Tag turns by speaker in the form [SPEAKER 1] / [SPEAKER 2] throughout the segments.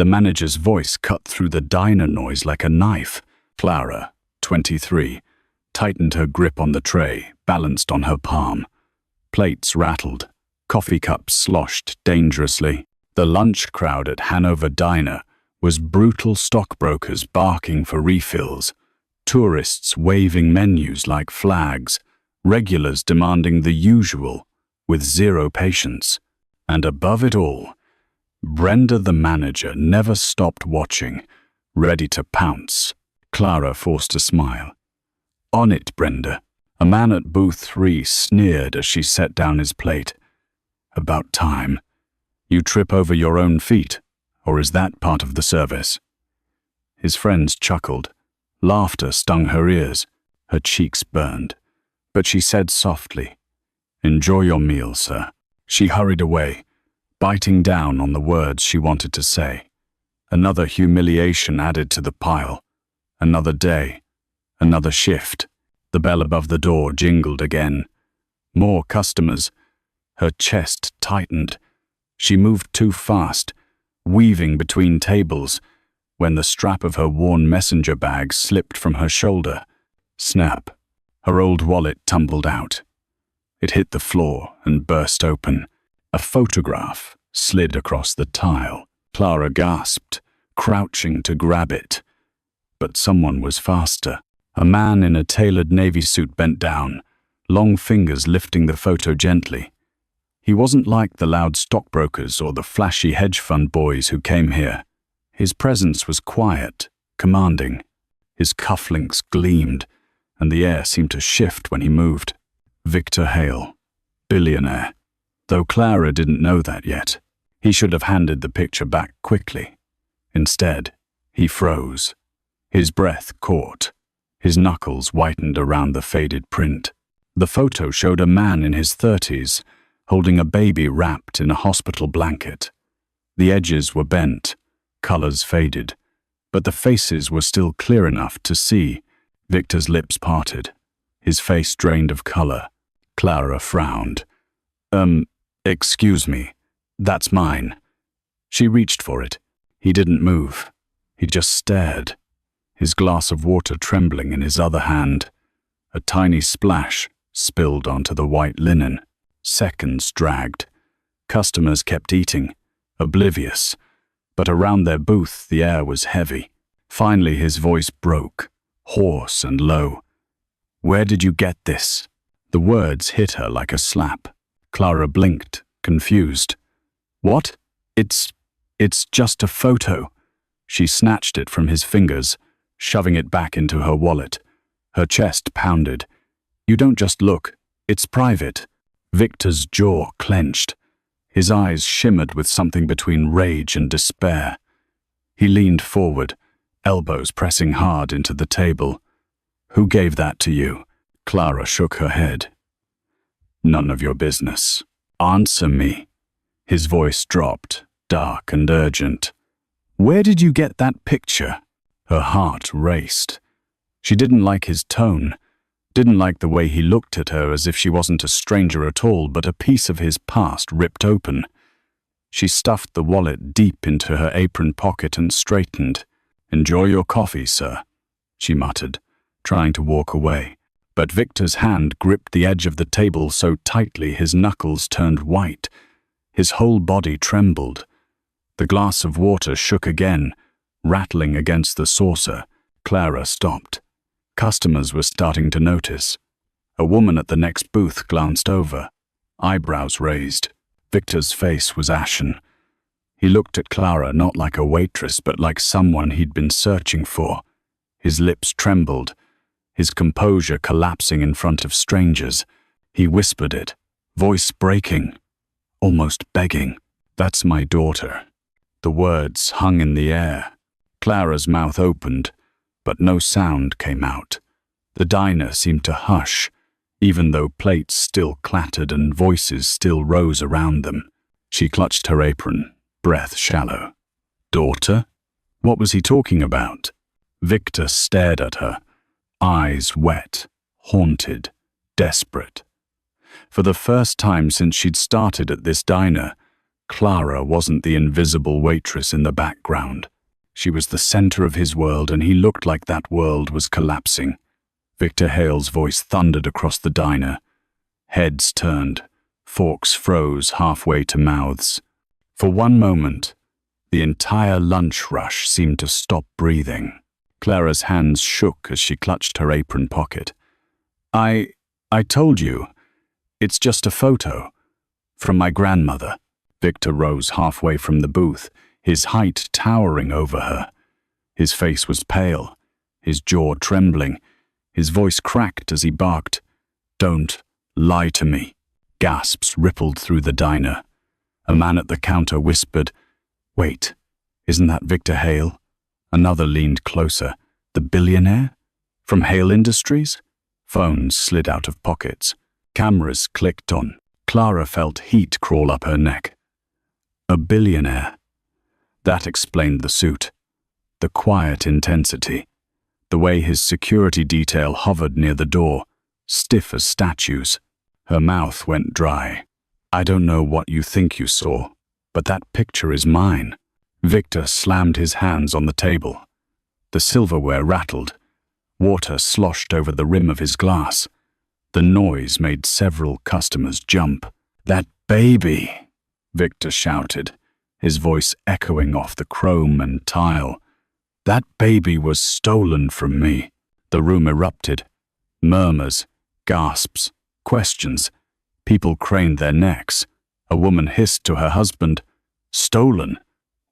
[SPEAKER 1] The manager's voice cut through the diner noise like a knife. Clara, 23, tightened her grip on the tray, balanced on her palm. Plates rattled. Coffee cups sloshed dangerously. The lunch crowd at Hanover Diner was brutal stockbrokers barking for refills, tourists waving menus like flags, regulars demanding the usual with zero patience. And above it all, Brenda the manager never stopped watching, ready to pounce. Clara forced a smile. "On it, Brenda." A man at booth 3 sneered as she set down his plate. "About time. You trip over your own feet, or is that part of the service?" His friends chuckled. Laughter stung her ears. Her cheeks burned. But she said softly, "Enjoy your meal, sir." She hurried away, biting down on the words she wanted to say. Another humiliation added to the pile. Another day. Another shift. The bell above the door jingled again. More customers. Her chest tightened. She moved too fast, weaving between tables, when the strap of her worn messenger bag slipped from her shoulder. Snap. Her old wallet tumbled out. It hit the floor and burst open. A photograph slid across the tile. Clara gasped, crouching to grab it. But someone was faster. A man in a tailored navy suit bent down, long fingers lifting the photo gently. He wasn't like the loud stockbrokers or the flashy hedge fund boys who came here. His presence was quiet, commanding. His cufflinks gleamed, and the air seemed to shift when he moved. Victor Hale, billionaire. Though Clara didn't know that yet. He should have handed the picture back quickly. Instead, he froze. His breath caught. His knuckles whitened around the faded print. The photo showed a man in his 30s, holding a baby wrapped in a hospital blanket. The edges were bent, colors faded, but the faces were still clear enough to see. Victor's lips parted. His face drained of color. Clara frowned. Excuse me. That's mine." She reached for it. He didn't move. He just stared, his glass of water trembling in his other hand. A tiny splash spilled onto the white linen. Seconds dragged. Customers kept eating, oblivious, but around their booth the air was heavy. Finally his voice broke, hoarse and low. "Where did you get this?" The words hit her like a slap. Clara blinked, confused. "What? It's just a photo." She snatched it from his fingers, shoving it back into her wallet. Her chest pounded. "You don't just look. It's private." Victor's jaw clenched. His eyes shimmered with something between rage and despair. He leaned forward, elbows pressing hard into the table. "Who gave that to you?" Clara shook her head. "None of your business. Answer me." His voice dropped, dark and urgent. "Where did you get that picture?" Her heart raced. She didn't like his tone, didn't like the way he looked at her as if she wasn't a stranger at all, but a piece of his past ripped open. She stuffed the wallet deep into her apron pocket and straightened. "Enjoy your coffee, sir," she muttered, trying to walk away. But Victor's hand gripped the edge of the table so tightly his knuckles turned white. His whole body trembled. The glass of water shook again, rattling against the saucer. Clara stopped. Customers were starting to notice. A woman at the next booth glanced over, eyebrows raised. Victor's face was ashen. He looked at Clara not like a waitress, but like someone he'd been searching for. His lips trembled, his composure collapsing in front of strangers. He whispered it, voice breaking, almost begging. "That's my daughter." The words hung in the air. Clara's mouth opened, but no sound came out. The diner seemed to hush, even though plates still clattered and voices still rose around them. She clutched her apron, breath shallow. "Daughter? What was he talking about?" Victor stared at her, eyes wet, haunted, desperate. For the first time since she'd started at this diner, Clara wasn't the invisible waitress in the background. She was the center of his world, and he looked like that world was collapsing. Victor Hale's voice thundered across the diner. Heads turned. Forks froze halfway to mouths. For one moment, the entire lunch rush seemed to stop breathing. Clara's hands shook as she clutched her apron pocket. I told you. It's just a photo. From my grandmother. Victor rose halfway from the booth, his height towering over her. His face was pale, his jaw trembling. His voice cracked as he barked, "Don't lie to me." Gasps rippled through the diner. A man at the counter whispered, "Wait, isn't that Victor Hale?" Another leaned closer. "The billionaire? From Hale Industries?" Phones slid out of pockets. Cameras clicked on. Clara felt heat crawl up her neck. A billionaire. That explained the suit. The quiet intensity. The way his security detail hovered near the door, stiff as statues. Her mouth went dry. "I don't know what you think you saw, but that picture is mine." Victor slammed his hands on the table. The silverware rattled. Water sloshed over the rim of his glass. The noise made several customers jump. "That baby!" Victor shouted, his voice echoing off the chrome and tile. "That baby was stolen from me." The room erupted. Murmurs, gasps, questions. People craned their necks. A woman hissed to her husband, "Stolen?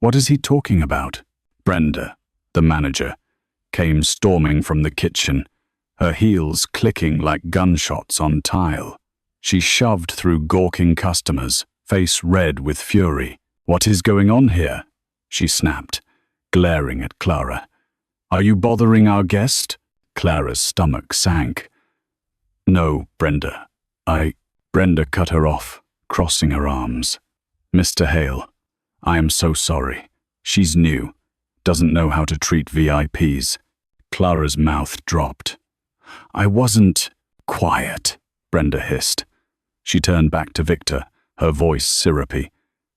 [SPEAKER 1] What is he talking about?" Brenda, the manager, came storming from the kitchen, her heels clicking like gunshots on tile. She shoved through gawking customers, face red with fury. "What is going on here?" she snapped, glaring at Clara. "Are you bothering our guest?" Clara's stomach sank. "No, Brenda. Brenda cut her off, crossing her arms. "Mr. Hale, I am so sorry. She's new, doesn't know how to treat VIPs. Clara's mouth dropped. "I wasn't..." "Quiet," Brenda hissed. She turned back to Victor, her voice syrupy.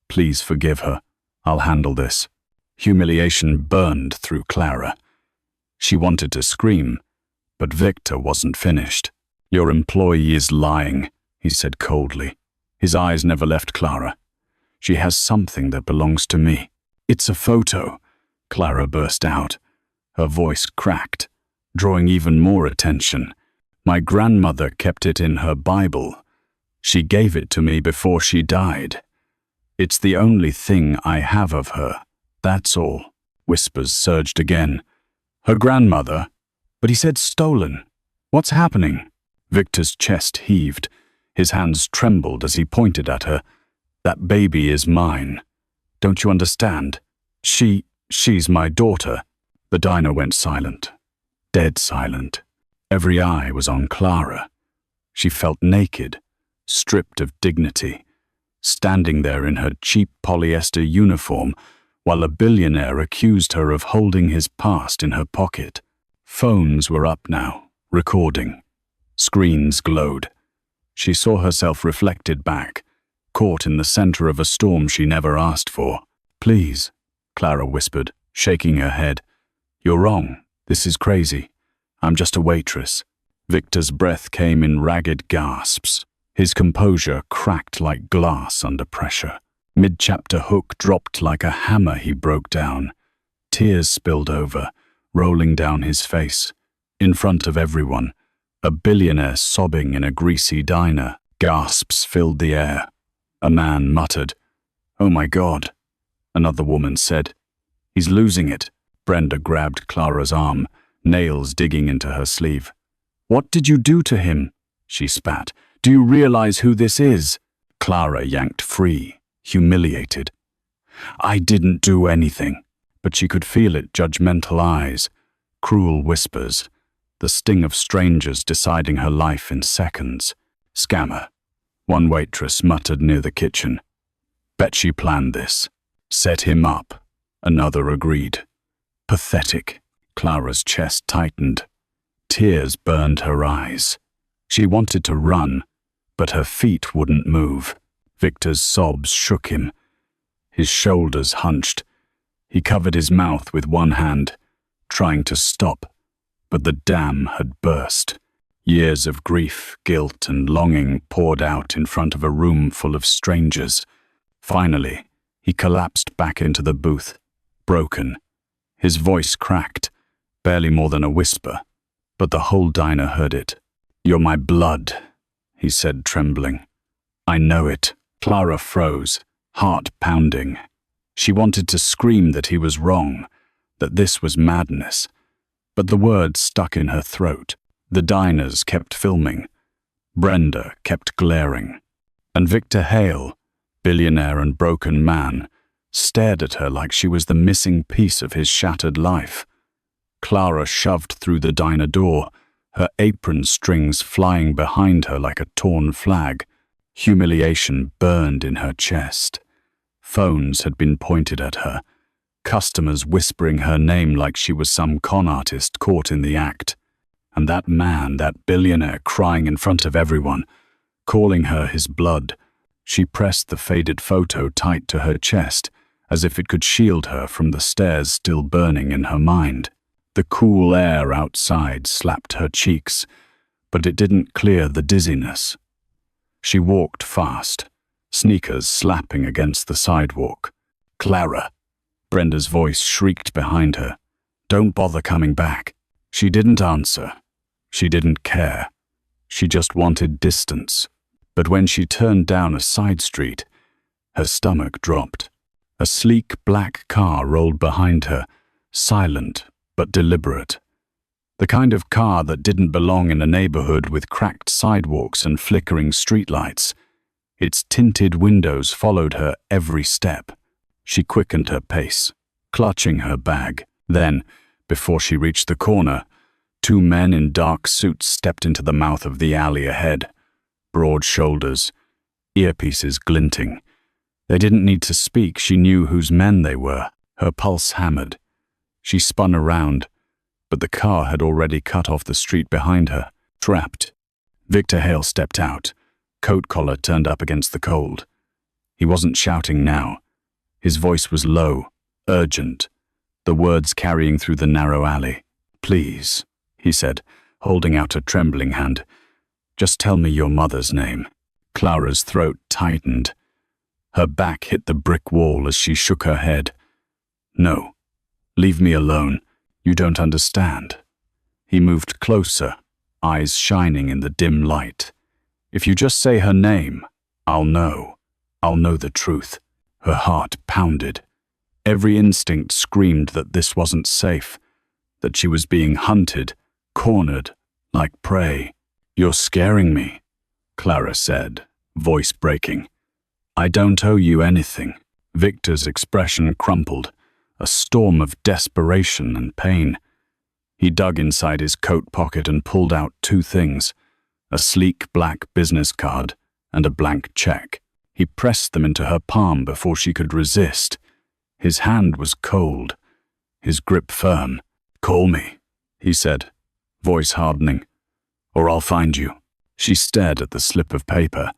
[SPEAKER 1] "Please forgive her. I'll handle this." Humiliation burned through Clara. She wanted to scream, but Victor wasn't finished. "Your employee is lying," he said coldly. His eyes never left Clara. "She has something that belongs to me." "It's a photo," Clara burst out. Her voice cracked, drawing even more attention. "My grandmother kept it in her Bible. She gave it to me before she died. It's the only thing I have of her. That's all." Whispers surged again. "Her grandmother? But he said stolen. What's happening?" Victor's chest heaved. His hands trembled as he pointed at her. "That baby is mine. Don't you understand? She's my daughter." The diner went silent. Dead silent. Every eye was on Clara. She felt naked, stripped of dignity, standing there in her cheap polyester uniform while a billionaire accused her of holding his past in her pocket. Phones were up now, recording. Screens glowed. She saw herself reflected back, caught in the center of a storm she never asked for. "Please," Clara whispered, shaking her head. "You're wrong. This is crazy. I'm just a waitress." Victor's breath came in ragged gasps. His composure cracked like glass under pressure. Mid-chapter hook dropped like a hammer. He broke down. Tears spilled over, rolling down his face. In front of everyone, a billionaire sobbing in a greasy diner. Gasps filled the air. A man muttered, "Oh my God." Another woman said, "He's losing it." Brenda grabbed Clara's arm, nails digging into her sleeve. "What did you do to him?" she spat. "Do you realize who this is?" Clara yanked free, humiliated. "I didn't do anything." But she could feel it, judgmental eyes, cruel whispers, the sting of strangers deciding her life in seconds. "Scammer," one waitress muttered near the kitchen. "Bet she planned this." "Set him up," another agreed. "Pathetic." Clara's chest tightened. Tears burned her eyes. She wanted to run, but her feet wouldn't move. Victor's sobs shook him. His shoulders hunched. He covered his mouth with one hand, trying to stop, but the dam had burst. Years of grief, guilt, and longing poured out in front of a room full of strangers. Finally, he collapsed back into the booth, broken. His voice cracked, barely more than a whisper, but the whole diner heard it. "You're my blood," he said, trembling. "I know it." Clara froze, heart pounding. She wanted to scream that he was wrong, that this was madness, but the words stuck in her throat. The diners kept filming. Brenda kept glaring. And Victor Hale, billionaire and broken man, stared at her like she was the missing piece of his shattered life. Clara shoved through the diner door, her apron strings flying behind her like a torn flag. Humiliation burned in her chest. Phones had been pointed at her, customers whispering her name like she was some con artist caught in the act. And that man, that billionaire, crying in front of everyone, calling her his blood. She pressed the faded photo tight to her chest, as if it could shield her from the stares still burning in her mind. The cool air outside slapped her cheeks, but it didn't clear the dizziness. She walked fast, sneakers slapping against the sidewalk. "Clara!" Brenda's voice shrieked behind her. "Don't bother coming back." She didn't answer. She didn't care. She just wanted distance. But when she turned down a side street, her stomach dropped. A sleek black car rolled behind her, silent but deliberate. The kind of car that didn't belong in a neighborhood with cracked sidewalks and flickering streetlights. Its tinted windows followed her every step. She quickened her pace, clutching her bag. Then, before she reached the corner, two men in dark suits stepped into the mouth of the alley ahead. Broad shoulders, earpieces glinting. They didn't need to speak, she knew whose men they were. Her pulse hammered. She spun around, but the car had already cut off the street behind her. Trapped. Victor Hale stepped out, coat collar turned up against the cold. He wasn't shouting now. His voice was low, urgent, the words carrying through the narrow alley. "Please," he said, holding out a trembling hand. "Just tell me your mother's name." Clara's throat tightened. Her back hit the brick wall as she shook her head. "No. Leave me alone. You don't understand." He moved closer, eyes shining in the dim light. "If you just say her name, I'll know. I'll know the truth." Her heart pounded. Every instinct screamed that this wasn't safe, that she was being hunted, cornered, like prey. "You're scaring me," Clara said, voice breaking. "I don't owe you anything." Victor's expression crumpled, a storm of desperation and pain. He dug inside his coat pocket and pulled out two things, a sleek black business card and a blank check. He pressed them into her palm before she could resist. His hand was cold, his grip firm. "Call me," he said, voice hardening, "or I'll find you." She stared at the slip of paper.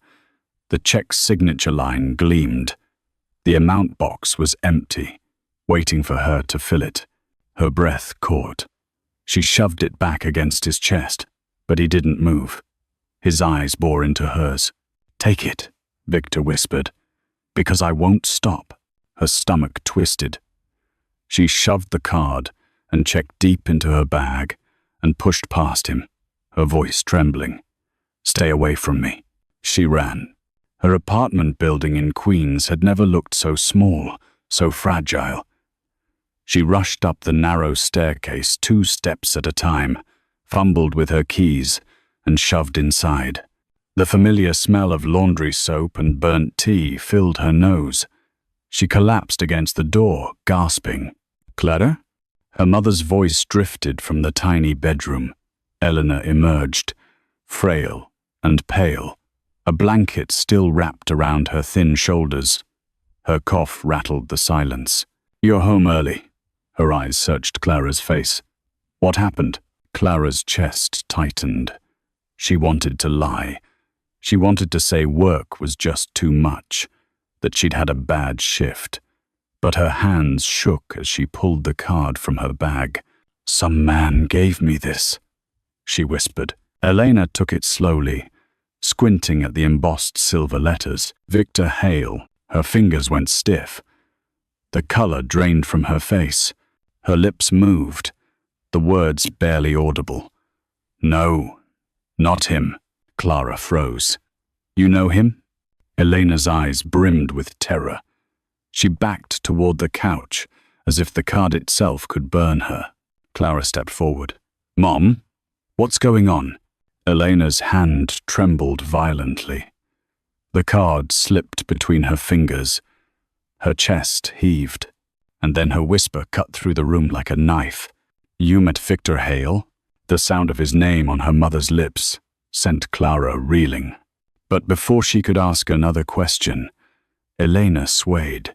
[SPEAKER 1] The check's signature line gleamed. The amount box was empty, waiting for her to fill it. Her breath caught. She shoved it back against his chest, but he didn't move. His eyes bore into hers. "Take it," Victor whispered, "because I won't stop." Her stomach twisted. She shoved the card and checked deep into her bag and pushed past him, her voice trembling. "Stay away from me." She ran. Her apartment building in Queens had never looked so small, so fragile. She rushed up the narrow staircase 2 steps at a time, fumbled with her keys, and shoved inside. The familiar smell of laundry soap and burnt tea filled her nose. She collapsed against the door, gasping. "Clara?" Her mother's voice drifted from the tiny bedroom. Eleanor emerged, frail and pale, a blanket still wrapped around her thin shoulders. Her cough rattled the silence. "You're home early." Her eyes searched Clara's face. "What happened?" Clara's chest tightened. She wanted to lie. She wanted to say work was just too much, that she'd had a bad shift. but her hands shook as she pulled the card from her bag. "Some man gave me this," she whispered. Elena took it slowly, squinting at the embossed silver letters. Victor Hale. Her fingers went stiff. The color drained from her face. Her lips moved, the words barely audible. "No, not him." Clara froze. "You know him?" Elena's eyes brimmed with terror. She backed toward the couch, as if the card itself could burn her. Clara stepped forward. "Mom, what's going on?" Elena's hand trembled violently. The card slipped between her fingers. Her chest heaved, and then her whisper cut through the room like a knife. "You met Victor Hale?" The sound of his name on her mother's lips sent Clara reeling. But before she could ask another question, Elena swayed.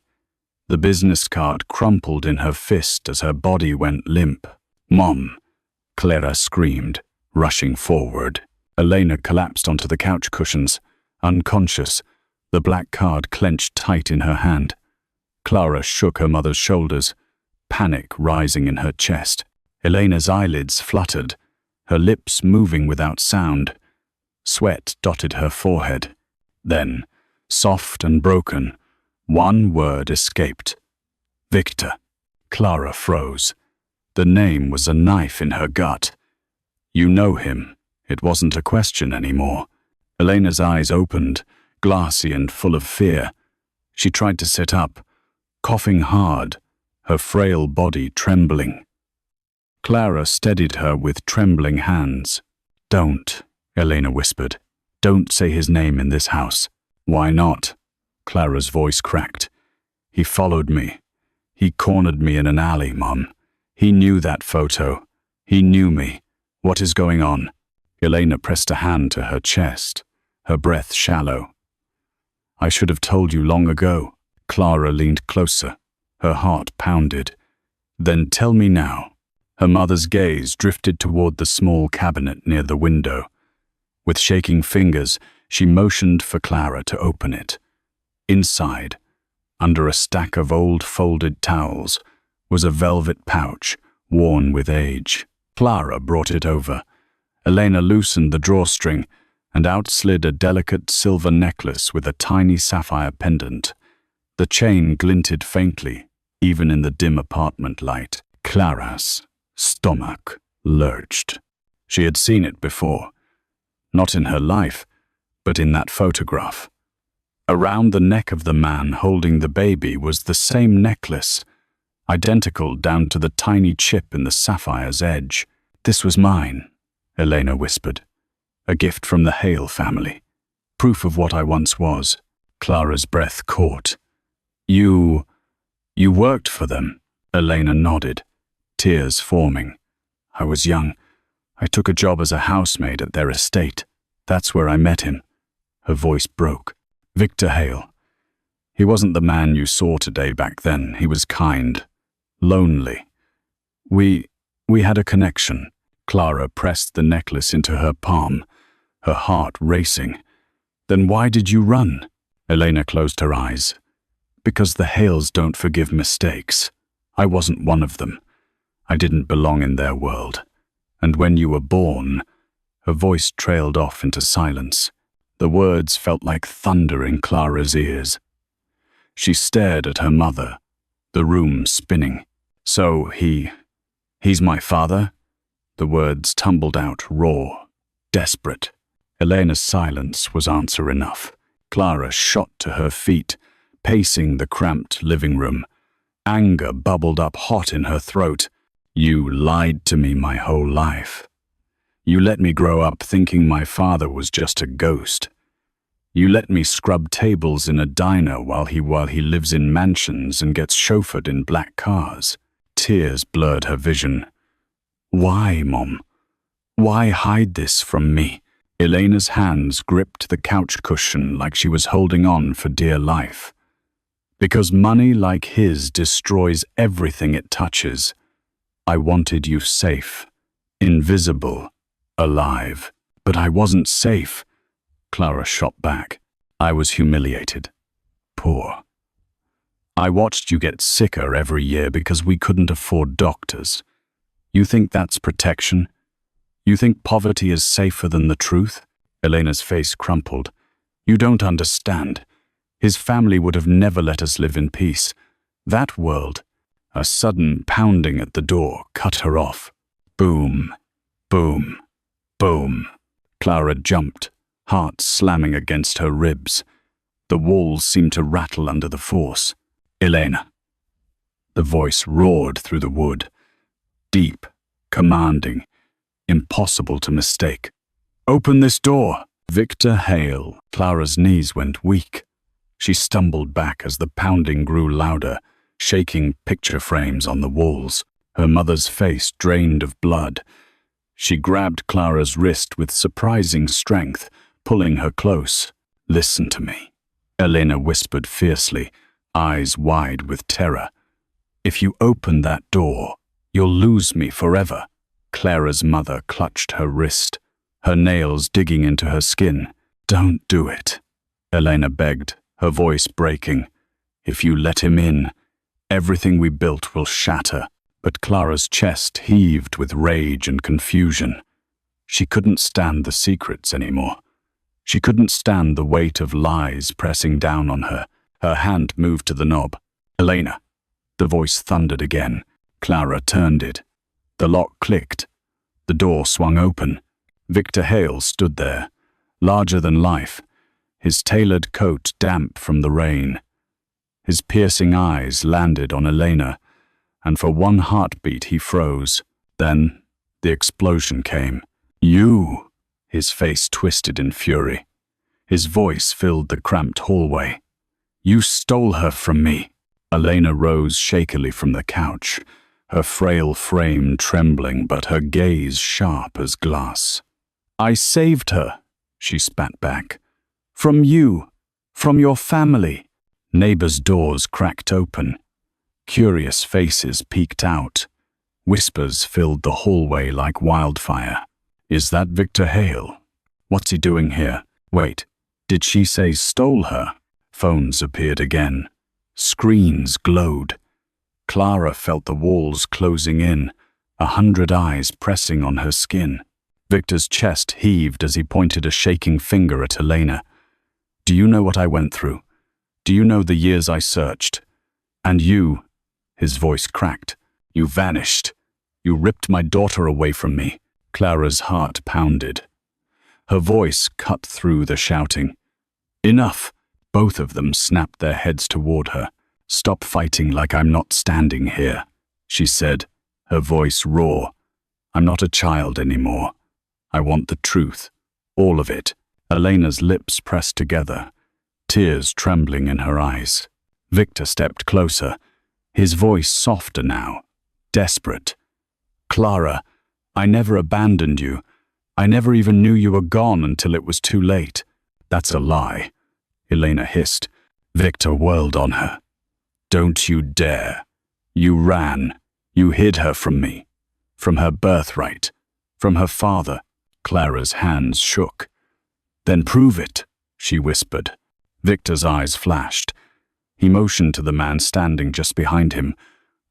[SPEAKER 1] The business card crumpled in her fist as her body went limp. "Mom!" Clara screamed, rushing forward. Elena collapsed onto the couch cushions, unconscious, the black card clenched tight in her hand. Clara shook her mother's shoulders, panic rising in her chest. Elena's eyelids fluttered, her lips moving without sound. Sweat dotted her forehead. Then, soft and broken, one word escaped. "Victor." Clara froze. The name was a knife in her gut. "You know him." It wasn't a question anymore. Elena's eyes opened, glassy and full of fear. She tried to sit up, coughing hard, her frail body trembling. Clara steadied her with trembling hands. "Don't," Elena whispered. "Don't say his name in this house." "Why not?" Clara's voice cracked. "He followed me. He cornered me in an alley, Mom. He knew that photo. He knew me. What is going on?" Elena pressed a hand to her chest, her breath shallow. "I should have told you long ago." Clara leaned closer, her heart pounded. "Then tell me now." Her mother's gaze drifted toward the small cabinet near the window. With shaking fingers, she motioned for Clara to open it. Inside, under a stack of old folded towels, was a velvet pouch, worn with age. Clara brought it over. Elena loosened the drawstring, and out slid a delicate silver necklace with a tiny sapphire pendant. The chain glinted faintly, even in the dim apartment light. Clara's stomach lurched. She had seen it before. Not in her life, but in that photograph. Around the neck of the man holding the baby was the same necklace, identical down to the tiny chip in the sapphire's edge. "This was mine," Elena whispered. "A gift from the Hale family. Proof of what I once was." Clara's breath caught. You worked for them?" Elena nodded, tears forming. "I was young. I took a job as a housemaid at their estate. That's where I met him." Her voice broke. "Victor Hale. He wasn't the man you saw today back then. He was kind, lonely. We had a connection." Clara pressed the necklace into her palm, her heart racing. "Then why did you run?" Elena closed her eyes. "Because the Hales don't forgive mistakes. I wasn't one of them. I didn't belong in their world. And when you were born..." Her voice trailed off into silence. The words felt like thunder in Clara's ears. She stared at her mother, the room spinning. "So he's my father?" The words tumbled out raw, desperate. Elena's silence was answer enough. Clara shot to her feet, pacing the cramped living room. Anger bubbled up hot in her throat. "You lied to me my whole life. You let me grow up thinking my father was just a ghost. You let me scrub tables in a diner while he lives in mansions and gets chauffeured in black cars." Tears blurred her vision. "Why, Mom? Why hide this from me?" Elena's hands gripped the couch cushion like she was holding on for dear life. "Because money like his destroys everything it touches. I wanted you safe, invisible, alive. But I wasn't safe." Clara shot back. "I was humiliated. Poor. I watched you get sicker every year because we couldn't afford doctors. You think that's protection? You think poverty is safer than the truth? Elena's face crumpled. You don't understand. His family would have never let us live in peace. That world. A sudden pounding at the door cut her off. Boom, boom, boom. Clara jumped, heart slamming against her ribs. The walls seemed to rattle under the force. Elena. The voice roared through the wood. Deep, commanding, impossible to mistake. Open this door! Victor Hale. Clara's knees went weak. She stumbled back as the pounding grew louder, shaking picture frames on the walls. Her mother's face drained of blood. She grabbed Clara's wrist with surprising strength, pulling her close. Listen to me, Elena whispered fiercely, eyes wide with terror. If you open that door, you'll lose me forever. Clara's mother clutched her wrist, her nails digging into her skin. Don't do it, Elena begged, her voice breaking. If you let him in, everything we built will shatter. But Clara's chest heaved with rage and confusion. She couldn't stand the secrets anymore. She couldn't stand the weight of lies pressing down on her. Her hand moved to the knob. Elena. The voice thundered again. Clara turned it. The lock clicked. The door swung open. Victor Hale stood there, larger than life, his tailored coat damp from the rain. His piercing eyes landed on Elena, and for one heartbeat he froze. Then the explosion came. You! His face twisted in fury. His voice filled the cramped hallway. You stole her from me. Elena rose shakily from the couch, her frail frame trembling but her gaze sharp as glass. I saved her, she spat back. From you, from your family. Neighbors' doors cracked open. Curious faces peeked out. Whispers filled the hallway like wildfire. Is that Victor Hale? What's he doing here? Wait, did she say stole her? Phones appeared again. Screens glowed. Clara felt the walls closing in, 100 eyes pressing on her skin. Victor's chest heaved as he pointed a shaking finger at Elena. Do you know what I went through? Do you know the years I searched? And you, his voice cracked, you vanished. You ripped my daughter away from me. Clara's heart pounded. Her voice cut through the shouting. Enough! Both of them snapped their heads toward her. Stop fighting like I'm not standing here, she said, her voice raw. I'm not a child anymore. I want the truth. All of it. Elena's lips pressed together, tears trembling in her eyes. Victor stepped closer, his voice softer now, desperate. Clara, I never abandoned you. I never even knew you were gone until it was too late. That's a lie, Elena hissed. Victor whirled on her. Don't you dare. You ran. You hid her from me. From her birthright. From her father. Clara's hands shook. Then prove it, she whispered. Victor's eyes flashed. He motioned to the man standing just behind him,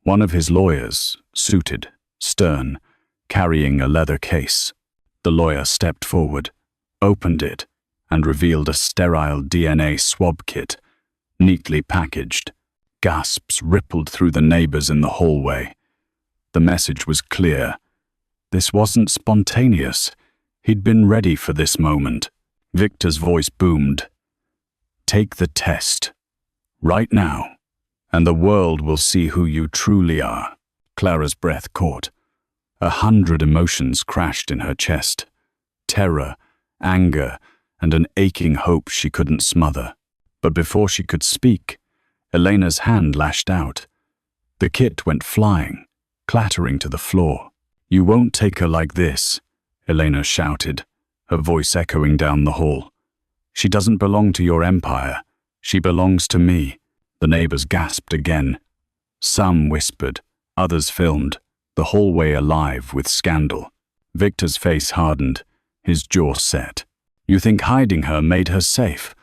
[SPEAKER 1] one of his lawyers, suited, stern, carrying a leather case. The lawyer stepped forward, opened it, and revealed a sterile DNA swab kit, neatly packaged. Gasps rippled through the neighbors in the hallway. The message was clear. This wasn't spontaneous. He'd been ready for this moment. Victor's voice boomed. Take the test. Right now. And the world will see who you truly are. Clara's breath caught. 100 emotions crashed in her chest. Terror, anger, and an aching hope she couldn't smother. But before she could speak, Elena's hand lashed out. The kit went flying, clattering to the floor. You won't take her like this, Elena shouted, her voice echoing down the hall. She doesn't belong to your empire. She belongs to me. The neighbors gasped again. Some whispered, others filmed, the hallway alive with scandal. Victor's face hardened, his jaw set. You think hiding her made her safe?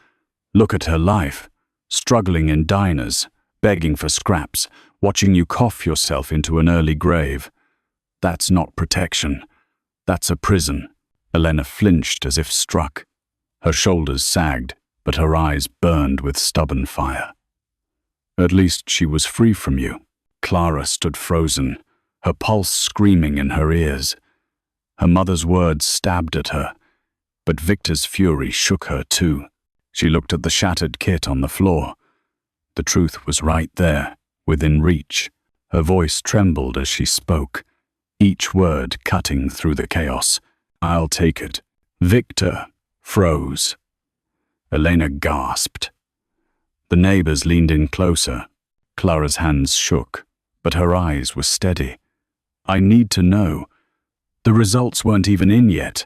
[SPEAKER 1] Look at her life, struggling in diners, begging for scraps, watching you cough yourself into an early grave. That's not protection. That's a prison. Elena flinched as if struck. Her shoulders sagged, but her eyes burned with stubborn fire. At least she was free from you. Clara stood frozen, her pulse screaming in her ears. Her mother's words stabbed at her, but Victor's fury shook her too. She looked at the shattered kit on the floor. The truth was right there, within reach. Her voice trembled as she spoke, each word cutting through the chaos. I'll take it. Victor froze. Elena gasped. The neighbors leaned in closer. Clara's hands shook, but her eyes were steady. I need to know. The results weren't even in yet,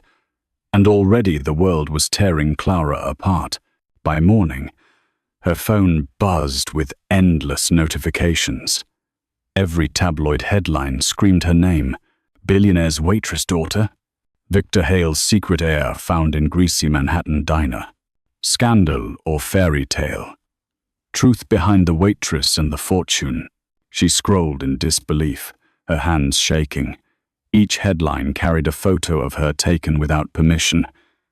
[SPEAKER 1] and already the world was tearing Clara apart. By morning, her phone buzzed with endless notifications. Every tabloid headline screamed her name. Billionaire's waitress daughter. Victor Hale's secret heir found in greasy Manhattan diner. Scandal or fairy tale? Truth behind the waitress and the fortune. She scrolled in disbelief, her hands shaking. Each headline carried a photo of her taken without permission.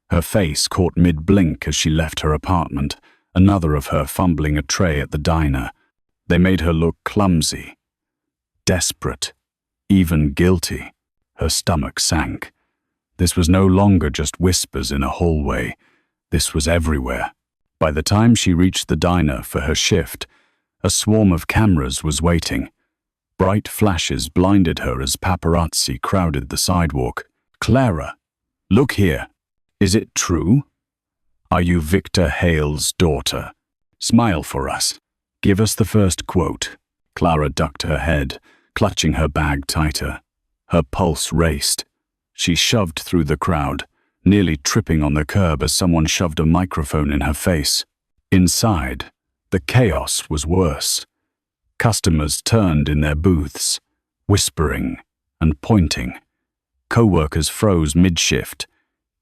[SPEAKER 1] Her face caught mid-blink as she left her apartment, another of her fumbling a tray at the diner. They made her look clumsy, desperate, even guilty. Her stomach sank. This was no longer just whispers in a hallway. This was everywhere. By the time she reached the diner for her shift, a swarm of cameras was waiting. Bright flashes blinded her as paparazzi crowded the sidewalk. Clara, look here. Is it true? Are you Victor Hale's daughter? Smile for us. Give us the first quote. Clara ducked her head, clutching her bag tighter. Her pulse raced. She shoved through the crowd, nearly tripping on the curb as someone shoved a microphone in her face. Inside, the chaos was worse. Customers turned in their booths, whispering and pointing. Co-workers froze mid-shift,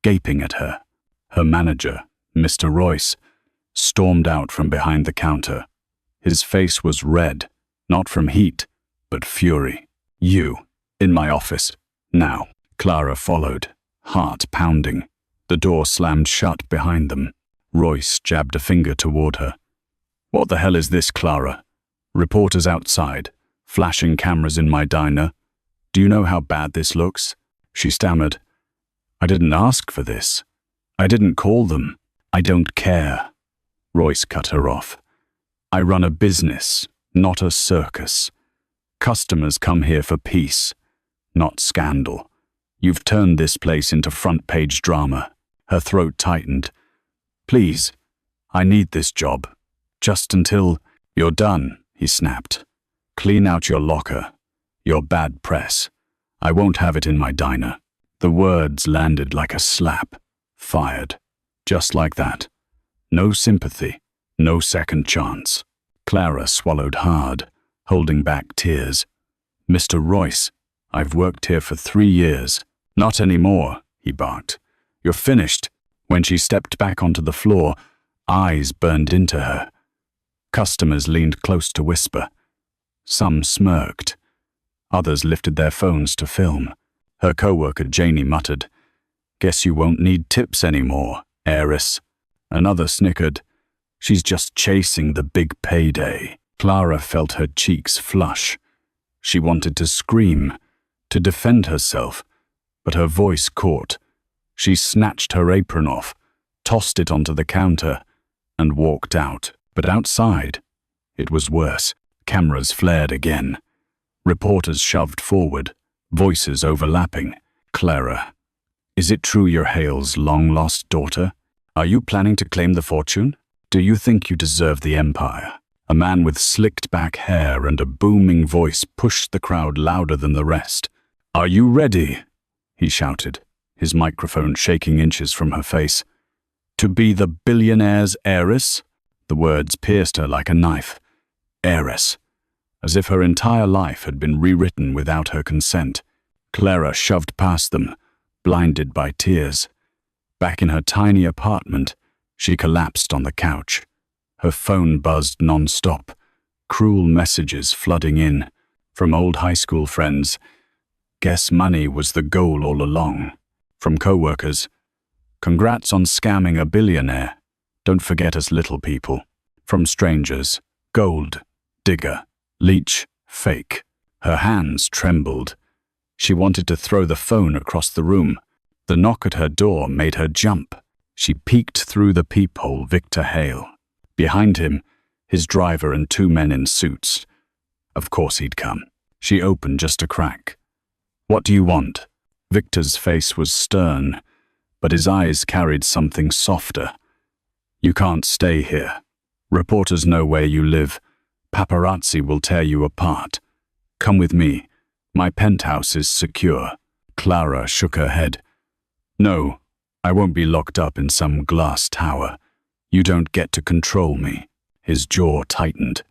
[SPEAKER 1] gaping at her. Her manager, Mr. Royce, stormed out from behind the counter. His face was red, not from heat, but fury. You, in my office, now. Clara followed, heart pounding. The door slammed shut behind them. Royce jabbed a finger toward her. What the hell is this, Clara? Reporters outside, flashing cameras in my diner. Do you know how bad this looks? She stammered. I didn't ask for this. I didn't call them. I don't care. Royce cut her off. I run a business, not a circus. Customers come here for peace, not scandal. You've turned this place into front-page drama. Her throat tightened. Please, I need this job. Just until you're done, he snapped. Clean out your locker. Your bad press. I won't have it in my diner. The words landed like a slap. Fired. Just like that. No sympathy. No second chance. Clara swallowed hard, holding back tears. Mr. Royce, I've worked here for 3 years. Not anymore, he barked. You're finished. When she stepped back onto the floor, eyes burned into her. Customers leaned close to whisper. Some smirked. Others lifted their phones to film. Her co-worker Janie muttered, Guess you won't need tips anymore, heiress. Another snickered. She's just chasing the big payday. Clara felt her cheeks flush. She wanted to scream, to defend herself, but her voice caught. She snatched her apron off, tossed it onto the counter, and walked out. But outside, it was worse. Cameras flared again. Reporters shoved forward, voices overlapping. Clara, is it true you're Hale's long-lost daughter? Are you planning to claim the fortune? Do you think you deserve the empire? A man with slicked-back hair and a booming voice pushed the crowd louder than the rest. Are you ready? He shouted, his microphone shaking inches from her face. To be the billionaire's heiress? The words pierced her like a knife. Heiress. As if her entire life had been rewritten without her consent. Clara shoved past them, blinded by tears. Back in her tiny apartment, she collapsed on the couch. Her phone buzzed non-stop. cruel messages flooding in from old high school friends. Guess money was the goal all along. From co-workers, congrats on scamming a billionaire. Don't forget us little people. From strangers, gold, digger, leech, fake. Her hands trembled. She wanted to throw the phone across the room. The knock at her door made her jump. She peeked through the peephole. Victor Hale. Behind him, his driver and 2 men in suits. Of course he'd come. She opened just a crack. What do you want? Victor's face was stern, but his eyes carried something softer. You can't stay here. Reporters know where you live. Paparazzi will tear you apart. Come with me. My penthouse is secure. Clara shook her head. No, I won't be locked up in some glass tower. You don't get to control me. His jaw tightened.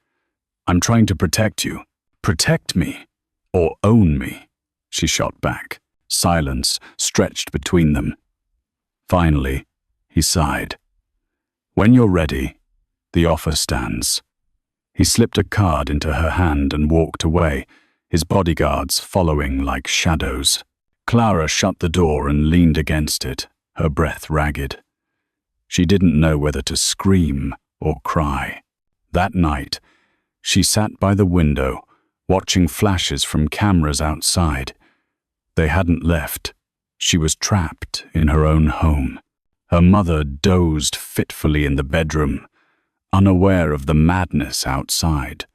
[SPEAKER 1] I'm trying to protect you. Protect me. Or own me. She shot back. Silence stretched between them. Finally, he sighed. When you're ready, the offer stands. He slipped a card into her hand and walked away, his bodyguards following like shadows. Clara shut the door and leaned against it, her breath ragged. She didn't know whether to scream or cry. That night, she sat by the window, watching flashes from cameras outside. They hadn't left. She was trapped in her own home. Her mother dozed fitfully in the bedroom, unaware of the madness outside.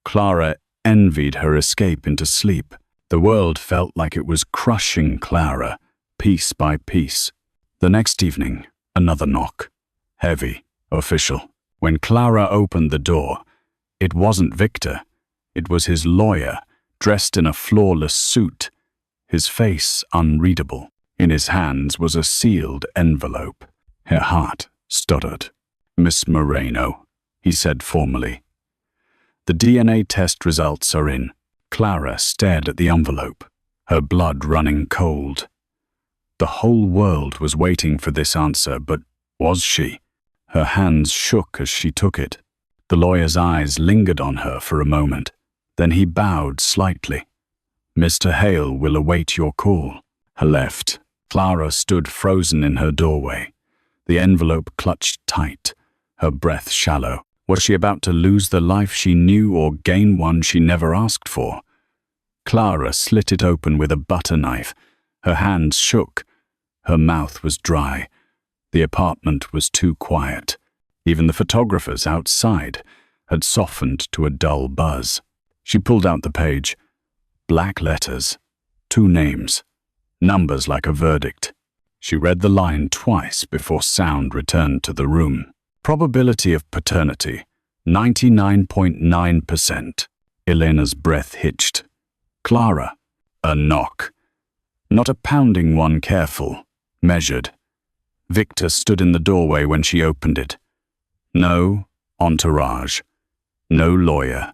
[SPEAKER 1] Clara envied her escape into sleep. The world felt like it was crushing Clara, piece by piece. The next evening, another knock. Heavy, official. When Clara opened the door, it wasn't Victor. It was his lawyer, dressed in a flawless suit, his face unreadable. In his hands was a sealed envelope. Her heart stuttered. Miss Moreno, he said formally. The DNA test results are in. Clara stared at the envelope, her blood running cold. The whole world was waiting for this answer, but was she? Her hands shook as she took it. The lawyer's eyes lingered on her for a moment. Then he bowed slightly. Mr. Hale will await your call. Her left. Clara stood frozen in her doorway, the envelope clutched tight, her breath shallow. Was she about to lose the life she knew or gain one she never asked for? Clara slit it open with a butter knife. Her hands shook. Her mouth was dry. The apartment was too quiet. Even the photographers outside had softened to a dull buzz. She pulled out the page. Black letters. 2 names. Numbers like a verdict. She read the line twice before sound returned to the room. Probability of paternity, 99.9%. Elena's breath hitched. Clara. A knock. Not a pounding one, careful, measured. Victor stood in the doorway when she opened it. No entourage. No lawyer.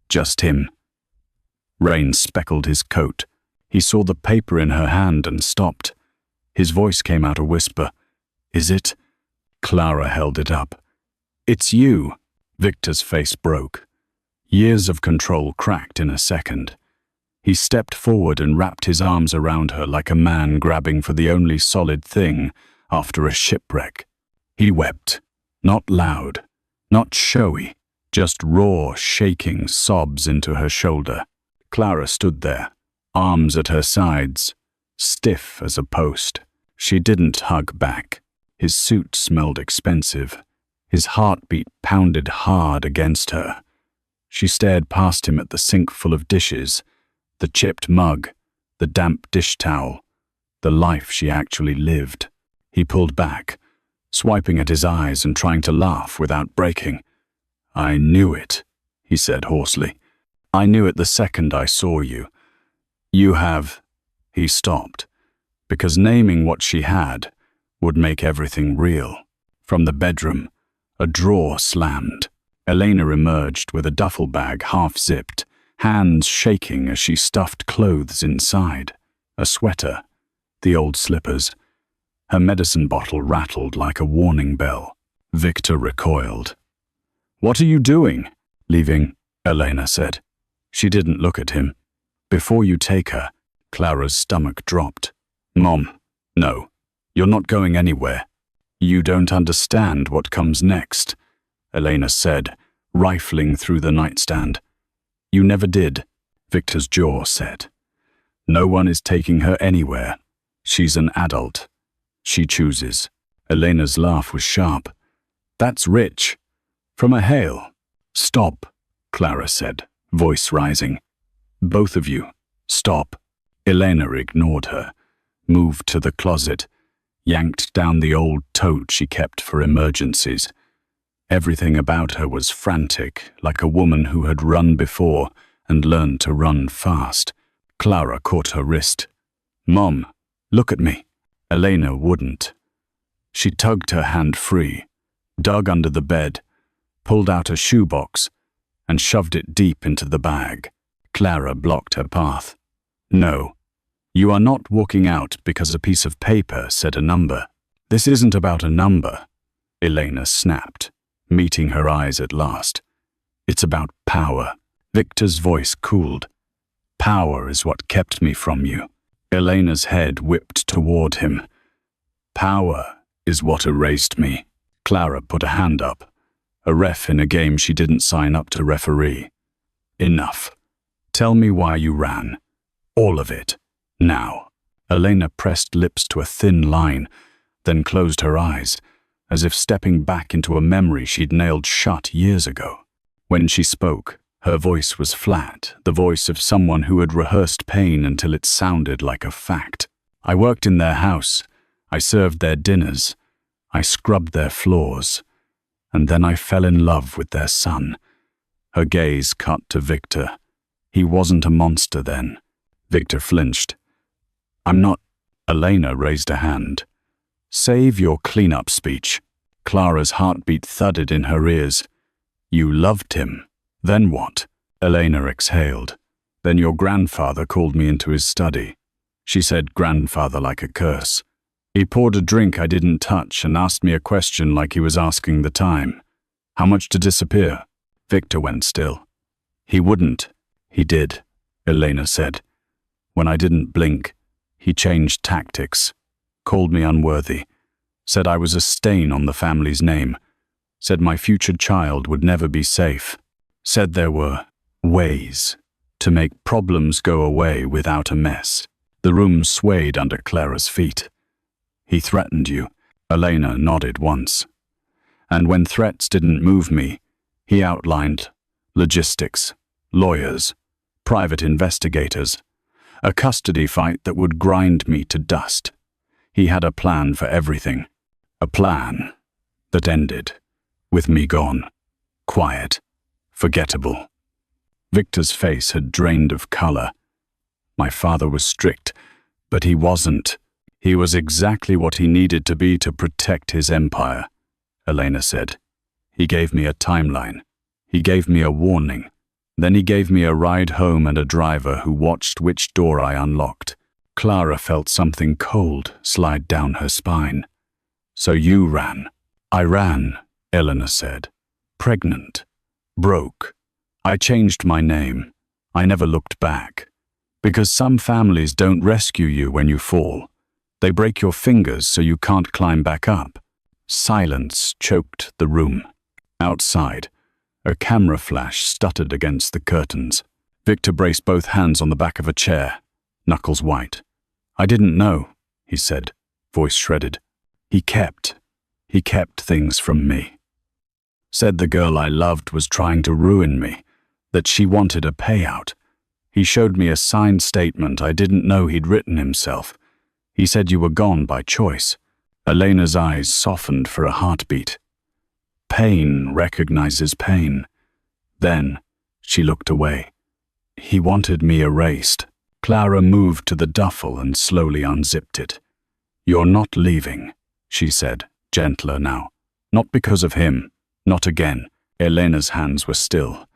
[SPEAKER 1] Just him. Rain speckled his coat. He saw the paper in her hand and stopped. His voice came out a whisper. Is it? Clara held it up. It's you. Victor's face broke. Years of control cracked in a second. He stepped forward and wrapped his arms around her like a man grabbing for the only solid thing after a shipwreck. He wept. Not loud, not showy, just raw, shaking sobs into her shoulder. Clara stood there, arms at her sides, stiff as a post. She didn't hug back. His suit smelled expensive. His heartbeat pounded hard against her. She stared past him at the sink full of dishes, the chipped mug, the damp dish towel, the life she actually lived. He pulled back, swiping at his eyes and trying to laugh without breaking. I knew it, he said hoarsely. I knew it the second I saw you. You have... He stopped, because naming what she had would make everything real. From the bedroom, a drawer slammed. Elena emerged with a duffel bag half-zipped, hands shaking as she stuffed clothes inside. A sweater, the old slippers. Her medicine bottle rattled like a warning bell. Victor recoiled. What are you doing? Leaving? Elena said. She didn't look at him. Before you take her, Clara's stomach dropped. Mom, no, you're not going anywhere. You don't understand what comes next, Elena said, rifling through the nightstand. You never did, Victor's jaw said. No one is taking her anywhere. She's an adult. She chooses. Elena's laugh was sharp. That's rich. From a hail. Stop, Clara said, voice rising. Both of you, stop. Elena ignored her, moved to the closet, yanked down the old tote she kept for emergencies. Everything about her was frantic, like a woman who had run before and learned to run fast. Clara caught her wrist. Mom, look at me. Elena wouldn't. She tugged her hand free, dug under the bed, pulled out a shoebox, and shoved it deep into the bag. Clara blocked her path. No, you are not walking out because a piece of paper said a number. This isn't about a number, Elena snapped, meeting her eyes at last. It's about power. Victor's voice cooled. Power is what kept me from you. Elena's head whipped toward him. Power is what erased me. Clara put a hand up. A ref in a game she didn't sign up to referee. Enough. Tell me why you ran. All of it. Now. Elena pressed lips to a thin line, then closed her eyes, as if stepping back into a memory she'd nailed shut years ago. When she spoke, her voice was flat, the voice of someone who had rehearsed pain until it sounded like a fact. I worked in their house. I served their dinners. I scrubbed their floors. And then I fell in love with their son. Her gaze cut to Victor. He wasn't a monster then. Victor flinched. I'm not. Elena raised a hand. Save your cleanup speech. Clara's heartbeat thudded in her ears. You loved him. Then what? Elena exhaled. Then your grandfather called me into his study. She said grandfather like a curse. He poured a drink I didn't touch and asked me a question like he was asking the time. How much to disappear? Victor went still. He wouldn't. He did, Elena said. When I didn't blink, he changed tactics, called me unworthy, said I was a stain on the family's name, said my future child would never be safe, said there were ways to make problems go away without a mess. The room swayed under Clara's feet. He threatened you. Elena nodded once. And when threats didn't move me, he outlined logistics, lawyers, private investigators, a custody fight that would grind me to dust. He had a plan for everything. A plan that ended with me gone, quiet, forgettable. Victor's face had drained of color. My father was strict, but he wasn't. He was exactly what he needed to be to protect his empire, Elena said. He gave me a timeline. He gave me a warning. Then he gave me a ride home and a driver who watched which door I unlocked. Clara felt something cold slide down her spine. So you ran. I ran, Elena said. Pregnant. Broke. I changed my name. I never looked back. Because some families don't rescue you when you fall. They break your fingers so you can't climb back up. Silence choked the room. Outside, a camera flash stuttered against the curtains. Victor braced both hands on the back of a chair, knuckles white. I didn't know, he said, voice shredded. He kept things from me. Said the girl I loved was trying to ruin me, that she wanted a payout. He showed me a signed statement I didn't know he'd written himself. He said you were gone by choice. Elena's eyes softened for a heartbeat. Pain recognizes pain. Then she looked away. He wanted me erased. Clara moved to the duffel and slowly unzipped it. You're not leaving, she said, gentler now. Not because of him. Not again. Elena's hands were still.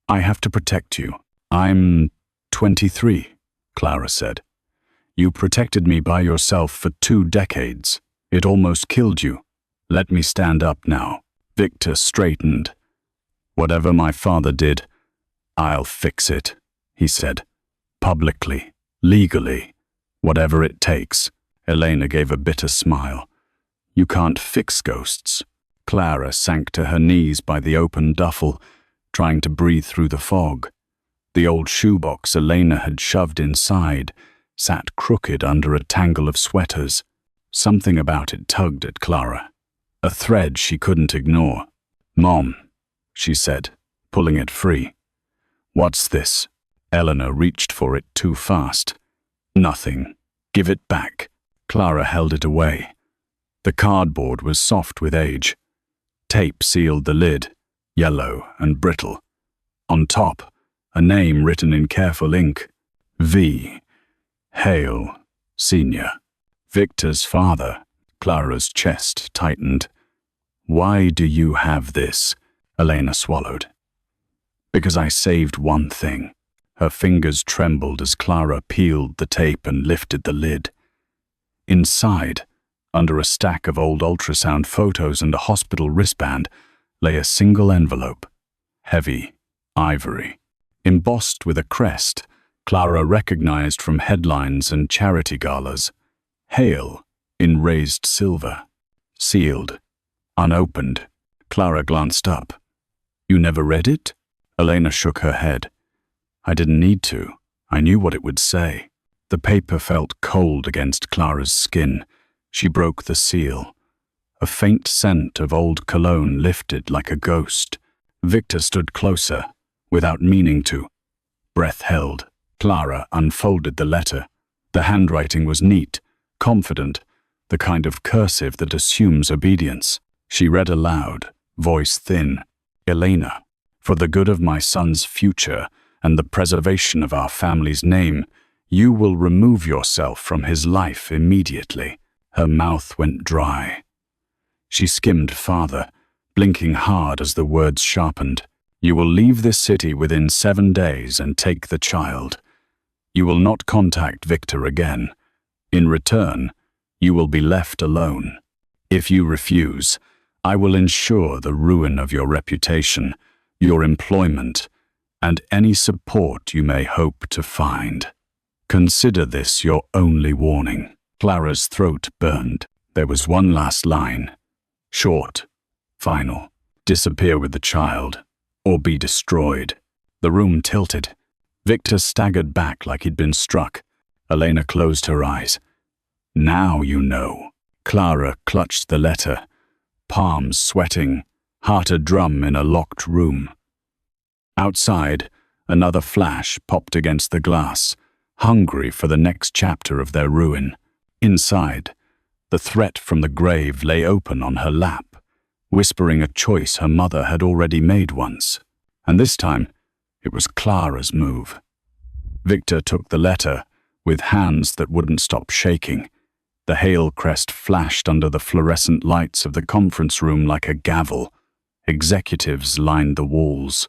[SPEAKER 1] I have to protect you. I'm 23, Clara said. You protected me by yourself for 2 decades. It almost killed you. Let me stand up now. Victor straightened. Whatever my father did, "I'll fix it," he said. "Publicly, legally, whatever it takes." Elena gave a bitter smile. "You can't fix ghosts." Clara sank to her knees by the open duffel, trying to breathe through the fog. The old shoebox Elena had shoved inside sat crooked under a tangle of sweaters. Something about it tugged at Clara, a thread she couldn't ignore. "Mom," she said, pulling it free. "What's this?" Eleanor reached for it too fast. "Nothing. Give it back." Clara held it away. The cardboard was soft with age. Tape sealed the lid, yellow and brittle. On top, a name written in careful ink. V. Hale, Sr. Victor's father. Clara's chest tightened. "Why do you have this?" Elena swallowed. "Because I saved one thing." Her fingers trembled as Clara peeled the tape and lifted the lid. Inside, under a stack of old ultrasound photos and a hospital wristband, lay a single envelope. Heavy, ivory, embossed with a crest Clara recognized from headlines and charity galas. Hale, in raised silver. Sealed. Unopened. Clara glanced up. "You never read it?" Elena shook her head. "I didn't need to. I knew what it would say." The paper felt cold against Clara's skin. She broke the seal. A faint scent of old cologne lifted like a ghost. Victor stood closer, without meaning to. Breath held. Clara unfolded the letter. The handwriting was neat, confident, the kind of cursive that assumes obedience. She read aloud, voice thin. "Elena, for the good of my son's future and the preservation of our family's name, you will remove yourself from his life immediately." Her mouth went dry. She skimmed farther, blinking hard as the words sharpened. "You will leave this city within 7 days and take the child. You will not contact Victor again. In return, you will be left alone. If you refuse, I will ensure the ruin of your reputation, your employment, and any support you may hope to find. Consider this your only warning." Clara's throat burned. There was one last line. Short, final. "Disappear with the child, or be destroyed." The room tilted. Victor staggered back like he'd been struck. Elena closed her eyes. "Now you know." Clara clutched the letter, palms sweating, heart a drum in a locked room. Outside, another flash popped against the glass, hungry for the next chapter of their ruin. Inside, the threat from the grave lay open on her lap, whispering a choice her mother had already made once. And this time, it was Clara's move. Victor took the letter, with hands that wouldn't stop shaking. The Hale crest flashed under the fluorescent lights of the conference room like a gavel. Executives lined the walls.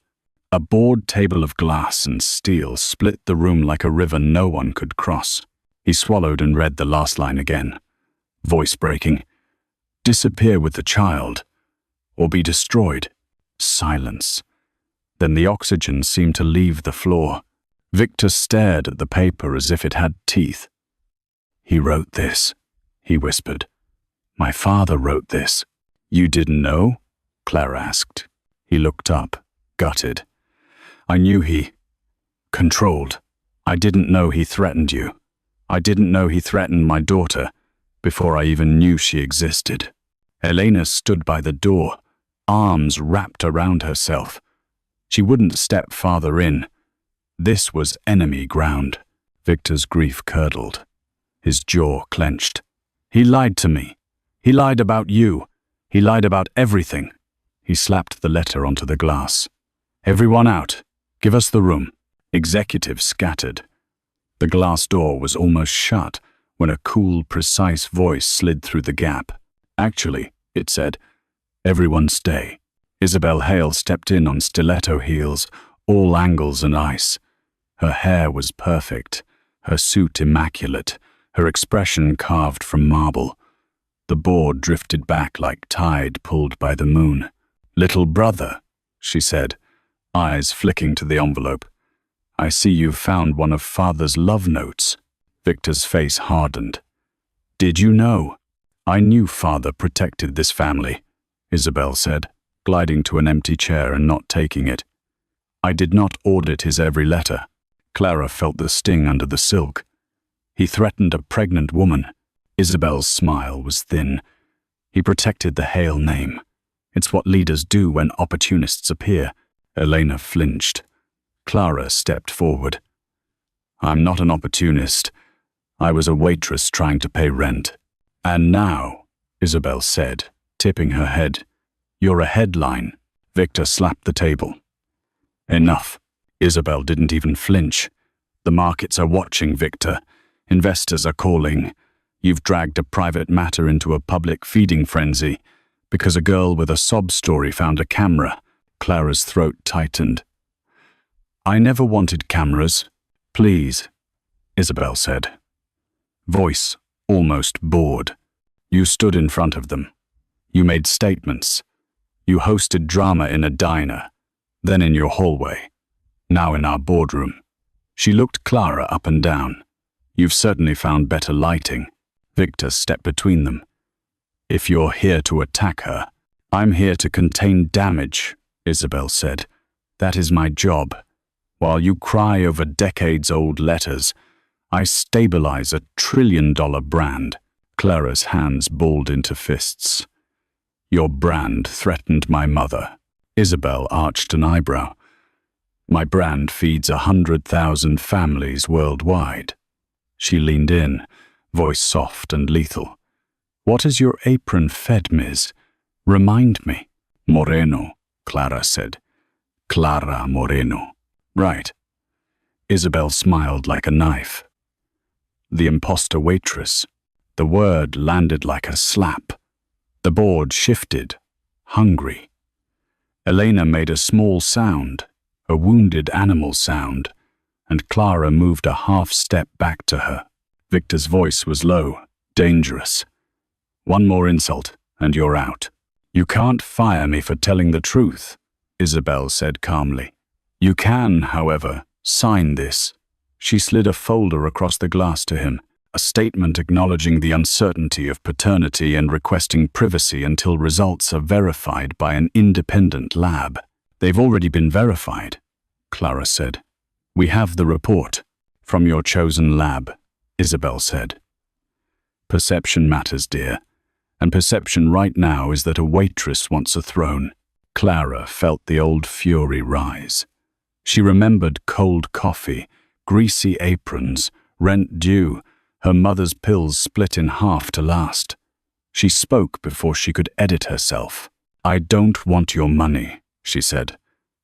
[SPEAKER 1] A board table of glass and steel split the room like a river no one could cross. He swallowed and read the last line again. Voice breaking. "Disappear with the child, or be destroyed." Silence. Then the oxygen seemed to leave the floor. Victor stared at the paper as if it had teeth. "He wrote this," he whispered. "My father wrote this." "You didn't know?" Clara asked. He looked up, gutted. "I knew he controlled. I didn't know he threatened you. I didn't know he threatened my daughter before I even knew she existed." Elena stood by the door, arms wrapped around herself. She wouldn't step farther in. This was enemy ground. Victor's grief curdled. His jaw clenched. "He lied to me. He lied about you. He lied about everything." He slapped the letter onto the glass. "Everyone out. Give us the room." Executives scattered. The glass door was almost shut when a cool, precise voice slid through the gap. "Actually," it said, "everyone stay." Isabel Hale stepped in on stiletto heels, all angles and ice. Her hair was perfect, her suit immaculate, her expression carved from marble. The board drifted back like tide pulled by the moon. "Little brother," she said, eyes flicking to the envelope. I see you've found one of Father's love notes. Victor's face hardened. Did you know? I knew Father protected this family, Isabel said, gliding to an empty chair and not taking it. I did not audit his every letter. Clara felt the sting under the silk. He threatened a pregnant woman. Isabel's smile was thin. He protected the Hale name. It's what leaders do when opportunists appear. Elena flinched. Clara stepped forward. I'm not an opportunist. I was a waitress trying to pay rent. And now, Isabel said, tipping her head, you're a headline. Victor slapped the table. Enough. Isabel didn't even flinch. The markets are watching, Victor. Investors are calling. You've dragged a private matter into a public feeding frenzy because a girl with a sob story found a camera. Clara's throat tightened. I never wanted cameras. Please, Isabel said. Voice almost bored. You stood in front of them. You made statements. You hosted drama in a diner, then in your hallway, now in our boardroom. She looked Clara up and down. You've certainly found better lighting. Victor stepped between them. If you're here to attack her, I'm here to contain damage, Isabel said. That is my job. While you cry over decades-old letters, I stabilize a trillion-dollar brand. Clara's hands balled into fists. Your brand threatened my mother. Isabel arched an eyebrow. My brand feeds 100,000 families worldwide. She leaned in, voice soft and lethal. What is your apron fed, Miss? Remind me. Moreno, Clara said. Clara Moreno. Right. Isabel smiled like a knife. The imposter waitress. The word landed like a slap. The board shifted, hungry. Elena made a small sound, a wounded animal sound, and Clara moved a half step back to her. Victor's voice was low, dangerous. One more insult, and you're out. You can't fire me for telling the truth, Isabel said calmly. You can, however, sign this. She slid a folder across the glass to him, a statement acknowledging the uncertainty of paternity and requesting privacy until results are verified by an independent lab. They've already been verified, Clara said. We have the report from your chosen lab, Isabel said. Perception matters, dear, and perception right now is that a waitress wants a throne. Clara felt the old fury rise. She remembered cold coffee, greasy aprons, rent due, her mother's pills split in half to last. She spoke before she could edit herself. I don't want your money, she said.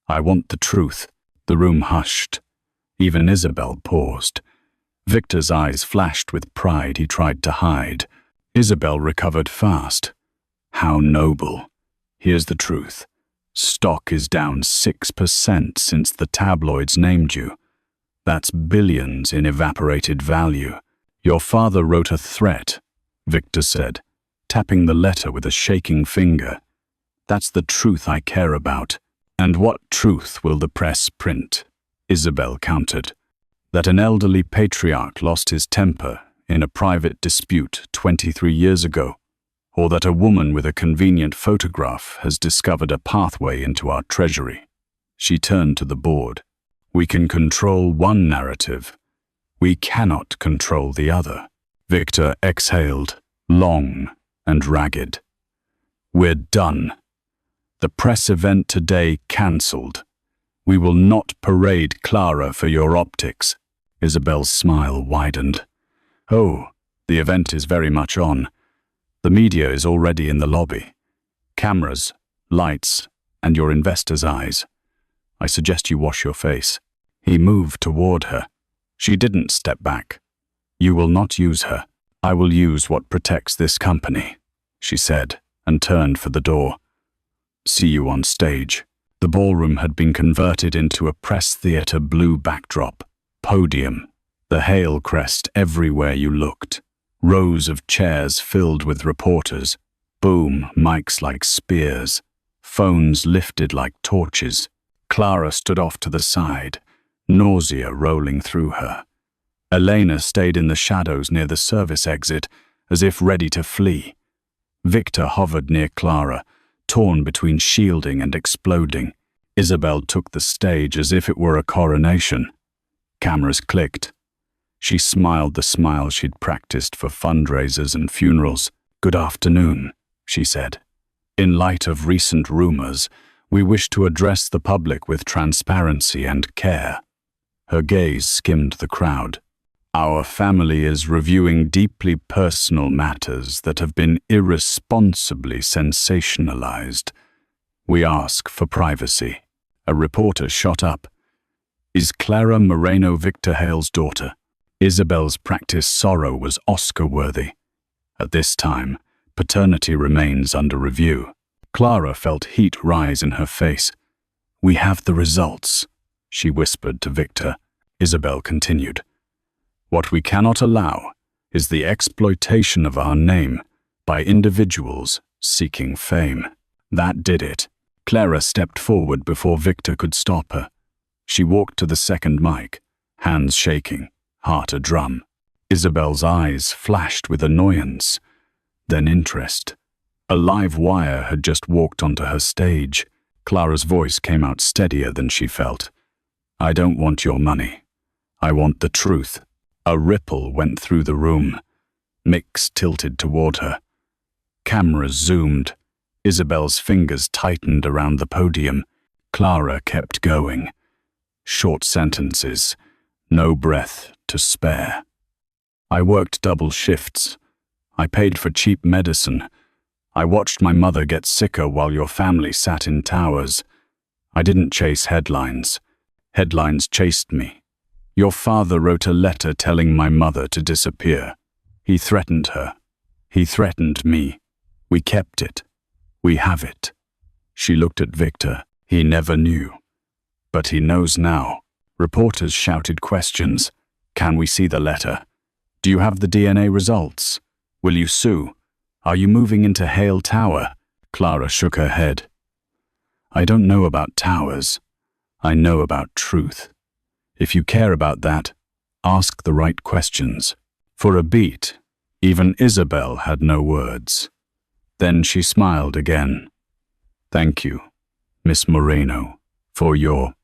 [SPEAKER 1] I want the truth. The room hushed. Even Isabel paused. Victor's eyes flashed with pride he tried to hide. Isabel recovered fast. How noble. Here's the truth. Stock is down 6% since the tabloids named you. That's billions in evaporated value. Your father wrote a threat, Victor said, tapping the letter with a shaking finger. That's the truth I care about. And what truth will the press print? Isabel countered. That an elderly patriarch lost his temper in a private dispute 23 years ago, or that a woman with a convenient photograph has discovered a pathway into our treasury. She turned to the board. We can control one narrative. We cannot control the other. Victor exhaled, long and ragged. We're done. The press event today cancelled. We will not parade Clara for your optics. Isabel's smile widened. Oh, the event is very much on. The media is already in the lobby. Cameras, lights, and your investors' eyes. I suggest you wash your face. He moved toward her. She didn't step back. You will not use her. I will use what protects this company, she said, and turned for the door. See you on stage. The ballroom had been converted into a press theater blue backdrop. Podium. The Hale crest everywhere you looked. Rows of chairs filled with reporters. Boom, mics like spears. Phones lifted like torches. Clara stood off to the side, nausea rolling through her. Elena stayed in the shadows near the service exit, as if ready to flee. Victor hovered near Clara, torn between shielding and exploding. Isabel took the stage as if it were a coronation. Cameras clicked. She smiled the smile she'd practiced for fundraisers and funerals. "Good afternoon," she said. "In light of recent rumors, we wish to address the public with transparency and care." Her gaze skimmed the crowd. "Our family is reviewing deeply personal matters that have been irresponsibly sensationalized. We ask for privacy." A reporter shot up. "Is Clara Moreno Victor Hale's daughter?" Isabel's practiced sorrow was Oscar-worthy. At this time, paternity remains under review. Clara felt heat rise in her face. "We have the results," she whispered to Victor. Isabel continued. "What we cannot allow is the exploitation of our name by individuals seeking fame." That did it. Clara stepped forward before Victor could stop her. She walked to the second mic, hands shaking, heart a drum. Isabel's eyes flashed with annoyance, then interest. A live wire had just walked onto her stage. Clara's voice came out steadier than she felt. "I don't want your money. I want the truth." A ripple went through the room. Mix tilted toward her. Cameras zoomed. Isabel's fingers tightened around the podium. Clara kept going. Short sentences, no breath to spare. "I worked double shifts. I paid for cheap medicine. I watched my mother get sicker while your family sat in towers. I didn't chase headlines. Headlines chased me. Your father wrote a letter telling my mother to disappear. He threatened her. He threatened me. We kept it. We have it." She looked at Victor. He never knew. But he knows now. Reporters shouted questions. "Can we see the letter? Do you have the DNA results? Will you sue? Are you moving into Hale Tower?" Clara shook her head. "I don't know about towers. I know about truth. If you care about that, ask the right questions." For a beat, even Isabel had no words. Then she smiled again. "Thank you, Miss Moreno, for your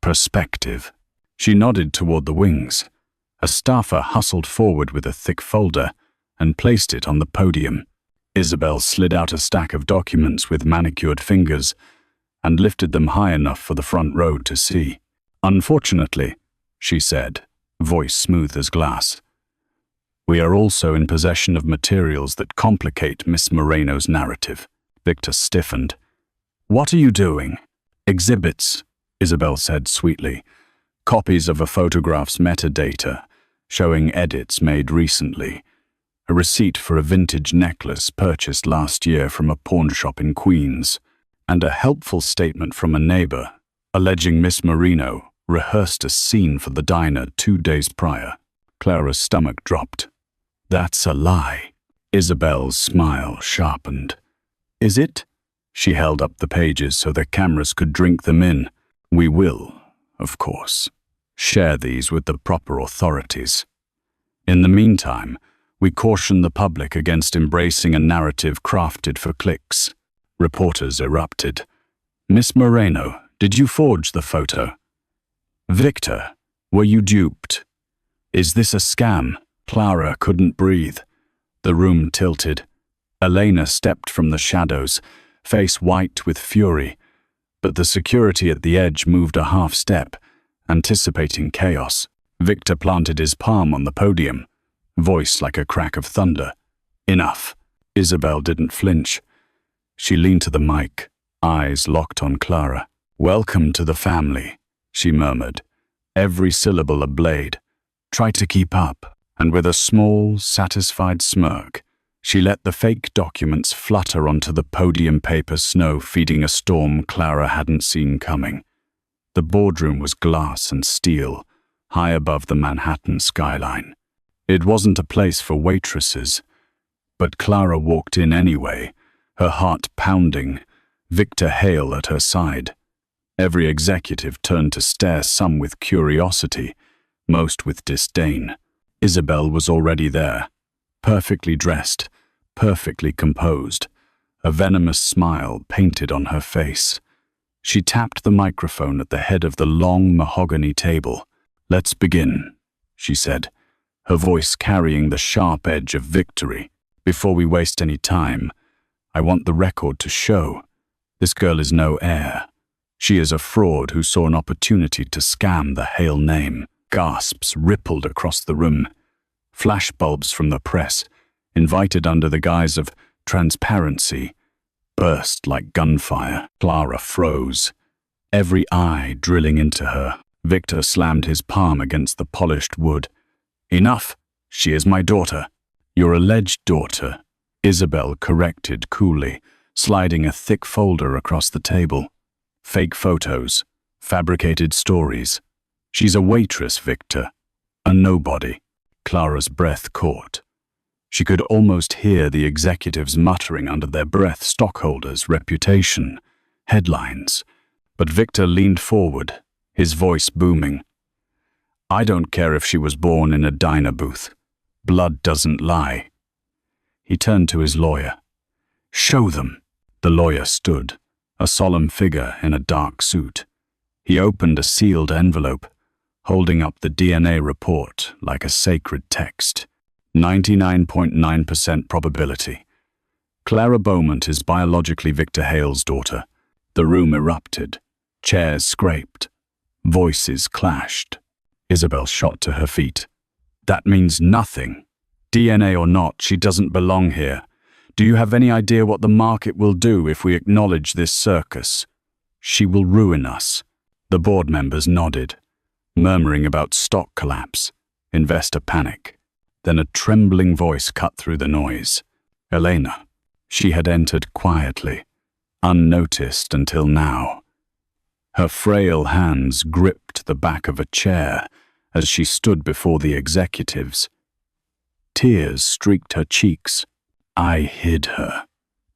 [SPEAKER 1] perspective." She nodded toward the wings. A staffer hustled forward with a thick folder and placed it on the podium. Isabel slid out a stack of documents with manicured fingers and lifted them high enough for the front row to see. "Unfortunately," she said, voice smooth as glass, "we are also in possession of materials that complicate Miss Moreno's narrative." Victor stiffened. "What are you doing?" "Exhibits," Isabel said sweetly. "Copies of a photograph's metadata, showing edits made recently. A receipt for a vintage necklace purchased last year from a pawn shop in Queens, and a helpful statement from a neighbor, alleging Miss Moreno rehearsed a scene for the diner 2 days prior." Clara's stomach dropped. "That's a lie." Isabel's smile sharpened. "Is it?" She held up the pages so the cameras could drink them in. "We will, of course, share these with the proper authorities. In the meantime, we caution the public against embracing a narrative crafted for clicks." Reporters erupted. "Miss Moreno, did you forge the photo?" "Victor, were you duped? Is this a scam?" Clara couldn't breathe. The room tilted. Elena stepped from the shadows, face white with fury, but the security at the edge moved a half step, anticipating chaos. Victor planted his palm on the podium, voice like a crack of thunder. "Enough." Isabel didn't flinch. She leaned to the mic, eyes locked on Clara. "Welcome to the family," she murmured, every syllable a blade. "Try to keep up." And with a small, satisfied smirk, she let the fake documents flutter onto the podium paper snow, feeding a storm Clara hadn't seen coming. The boardroom was glass and steel, high above the Manhattan skyline. It wasn't a place for waitresses, but Clara walked in anyway, her heart pounding, Victor Hale at her side. Every executive turned to stare, some with curiosity, most with disdain. Isabel was already there, perfectly dressed, perfectly composed, a venomous smile painted on her face. She tapped the microphone at the head of the long mahogany table. "Let's begin," she said, her voice carrying the sharp edge of victory. "Before we waste any time, I want the record to show. This girl is no heir. She is a fraud who saw an opportunity to scam the Hale name." Gasps rippled across the room. Flashbulbs from the press, invited under the guise of transparency, burst like gunfire. Clara froze, every eye drilling into her. Victor slammed his palm against the polished wood. "Enough! She is my daughter." "Your alleged daughter," Isabel corrected coolly, sliding a thick folder across the table. "Fake photos, fabricated stories. She's a waitress, Victor, a nobody." Clara's breath caught. She could almost hear the executives muttering under their breath, stockholders, reputation, headlines. But Victor leaned forward, his voice booming. "I don't care if she was born in a diner booth. Blood doesn't lie." He turned to his lawyer. "Show them." The lawyer stood, a solemn figure in a dark suit. He opened a sealed envelope, holding up the DNA report like a sacred text. 99.9% probability. Clara Beaumont is biologically Victor Hale's daughter. The room erupted. Chairs scraped. Voices clashed. Isabel shot to her feet. "That means nothing. DNA or not, she doesn't belong here. Do you have any idea what the market will do if we acknowledge this circus? She will ruin us." The board members nodded, murmuring about stock collapse, investor panic. Then a trembling voice cut through the noise. Elena. She had entered quietly, unnoticed until now. Her frail hands gripped the back of a chair as she stood before the executives. Tears streaked her cheeks. "I hid her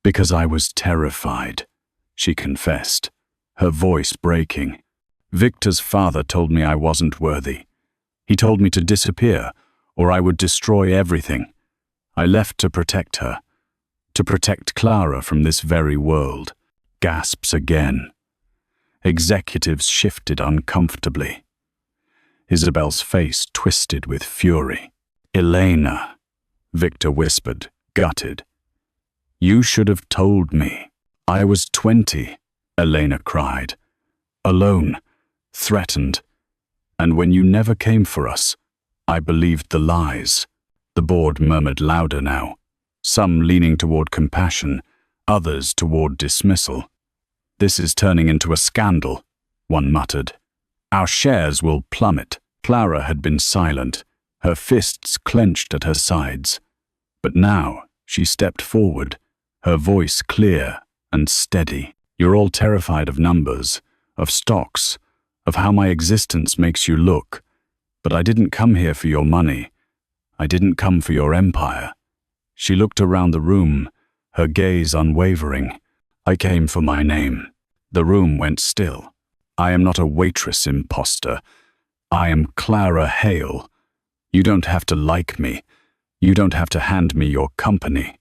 [SPEAKER 1] because I was terrified," she confessed, her voice breaking. "Victor's father told me I wasn't worthy. He told me to disappear, or I would destroy everything. I left to protect her, to protect Clara from this very world." Gasps again. Executives shifted uncomfortably. Isabel's face twisted with fury. "Elena," Victor whispered, gutted. "You should have told me. I was 20, Elena cried. "Alone, threatened. And when you never came for us, I believed the lies." The board murmured louder now, some leaning toward compassion, others toward dismissal. "This is turning into a scandal," one muttered. "Our shares will plummet." Clara had been silent, her fists clenched at her sides. But now she stepped forward, her voice clear and steady. "You're all terrified of numbers, of stocks, of how my existence makes you look. But I didn't come here for your money. I didn't come for your empire." She looked around the room, her gaze unwavering. "I came for my name." The room went still. "I am not a waitress imposter. I am Clara Hale. You don't have to like me. You don't have to hand me your company.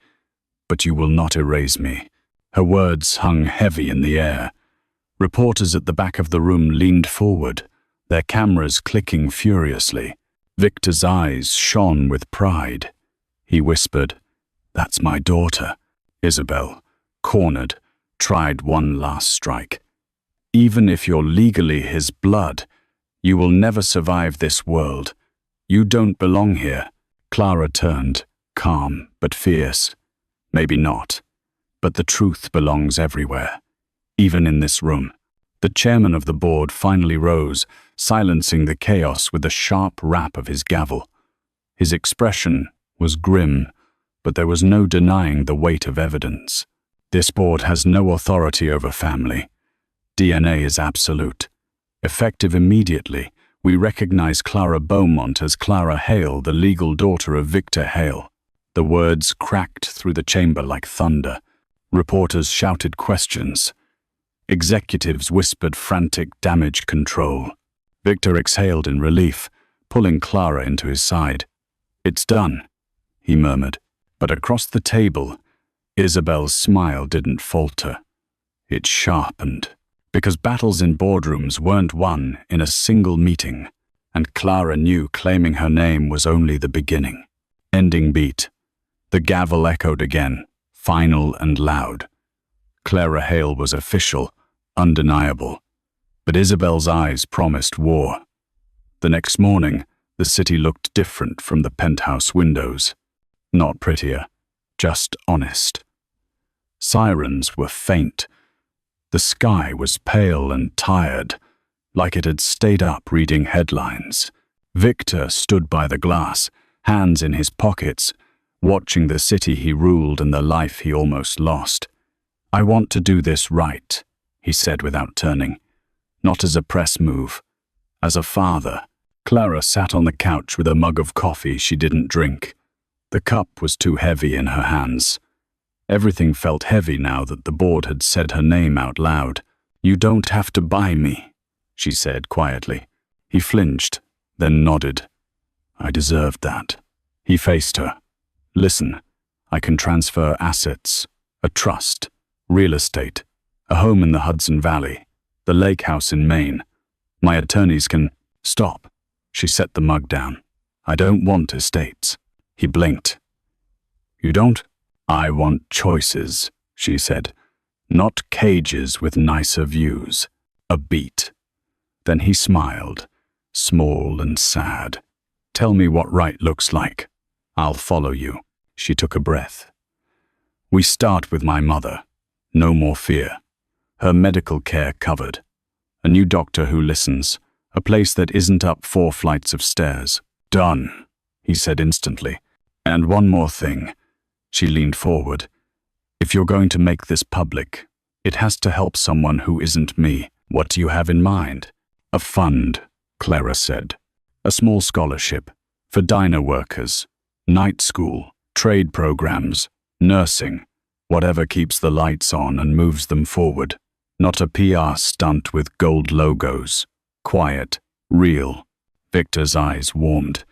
[SPEAKER 1] But you will not erase me." Her words hung heavy in the air. Reporters at the back of the room leaned forward, their cameras clicking furiously. Victor's eyes shone with pride. He whispered, "That's my daughter." Isabel, cornered, tried one last strike. "Even if you're legally his blood, you will never survive this world. You don't belong here." Clara turned, calm but fierce. "Maybe not, but the truth belongs everywhere, even in this room." The chairman of the board finally rose, silencing the chaos with a sharp rap of his gavel. His expression was grim, but there was no denying the weight of evidence. "This board has no authority over family. DNA is absolute. Effective immediately, we recognize Clara Beaumont as Clara Hale, the legal daughter of Victor Hale." The words cracked through the chamber like thunder. Reporters shouted questions. Executives whispered frantic damage control. Victor exhaled in relief, pulling Clara into his side. "It's done," he murmured. But across the table, Isabel's smile didn't falter. It sharpened, because battles in boardrooms weren't won in a single meeting, and Clara knew claiming her name was only the beginning. Ending beat. The gavel echoed again, final and loud. Clara Hale was official, undeniable, but Isabel's eyes promised war. The next morning, the city looked different from the penthouse windows. Not prettier, just honest. Sirens were faint. The sky was pale and tired, like it had stayed up reading headlines. Victor stood by the glass, hands in his pockets, watching the city he ruled and the life he almost lost. "I want to do this right," he said without turning. "Not as a press move, as a father." Clara sat on the couch with a mug of coffee she didn't drink. The cup was too heavy in her hands. Everything felt heavy now that the board had said her name out loud. "You don't have to buy me," she said quietly. He flinched, then nodded. "I deserved that." He faced her. "Listen, I can transfer assets, a trust, real estate, a home in the Hudson Valley, the lake house in Maine. My attorneys can—" "Stop." She set the mug down. "I don't want estates." He blinked. "You don't?" "I want choices," she said. "Not cages with nicer views. A beat." Then he smiled, small and sad. "Tell me what right looks like. I'll follow you." She took a breath. "We start with my mother. No more fear. Her medical care covered. A new doctor who listens. A place that isn't up 4 flights of stairs." "Done," he said instantly. "And one more thing." She leaned forward. "If you're going to make this public, it has to help someone who isn't me. What do you have in mind?" "A fund," Clara said. "A small scholarship for diner workers, night school, trade programs, nursing, whatever keeps the lights on and moves them forward. Not a PR stunt with gold logos. Quiet, real." Victor's eyes warmed.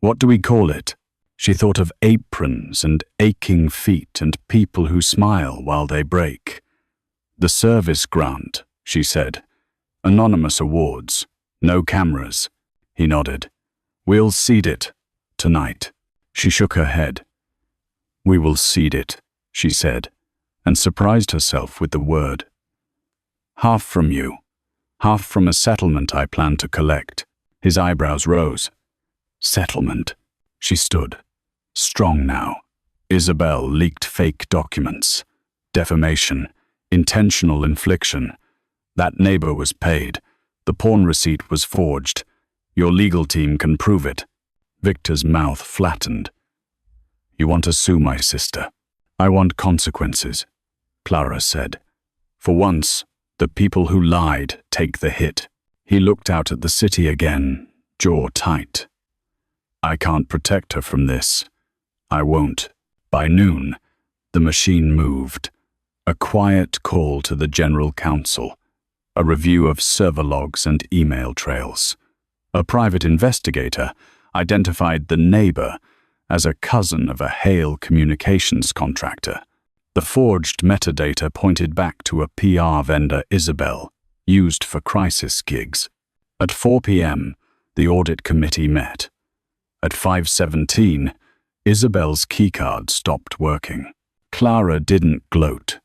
[SPEAKER 1] "What do we call it?" She thought of aprons and aching feet and people who smile while they break. "The service grant," she said. "Anonymous awards. No cameras." He nodded. "We'll seed it. Tonight." She shook her head. "We will seed it," she said, and surprised herself with the word. "Half from you. Half from a settlement I plan to collect." His eyebrows rose. "Settlement." She stood. Strong now. Isabel leaked fake documents. Defamation. Intentional infliction. That neighbor was paid. The pawn receipt was forged. Your legal team can prove it. Victor's mouth flattened. "You want to sue my sister?" "I want consequences," Clara said. "For once, the people who lied take the hit." He looked out at the city again, jaw tight. "I can't protect her from this. I won't." By noon, the machine moved. A quiet call to the General Counsel. A review of server logs and email trails. A private investigator identified the neighbor as a cousin of a Hale communications contractor. The forged metadata pointed back to a PR vendor, Isabel, used for crisis gigs. At 4 p.m., the audit committee met. At 5:17, Isabel's keycard stopped working. Clara didn't gloat.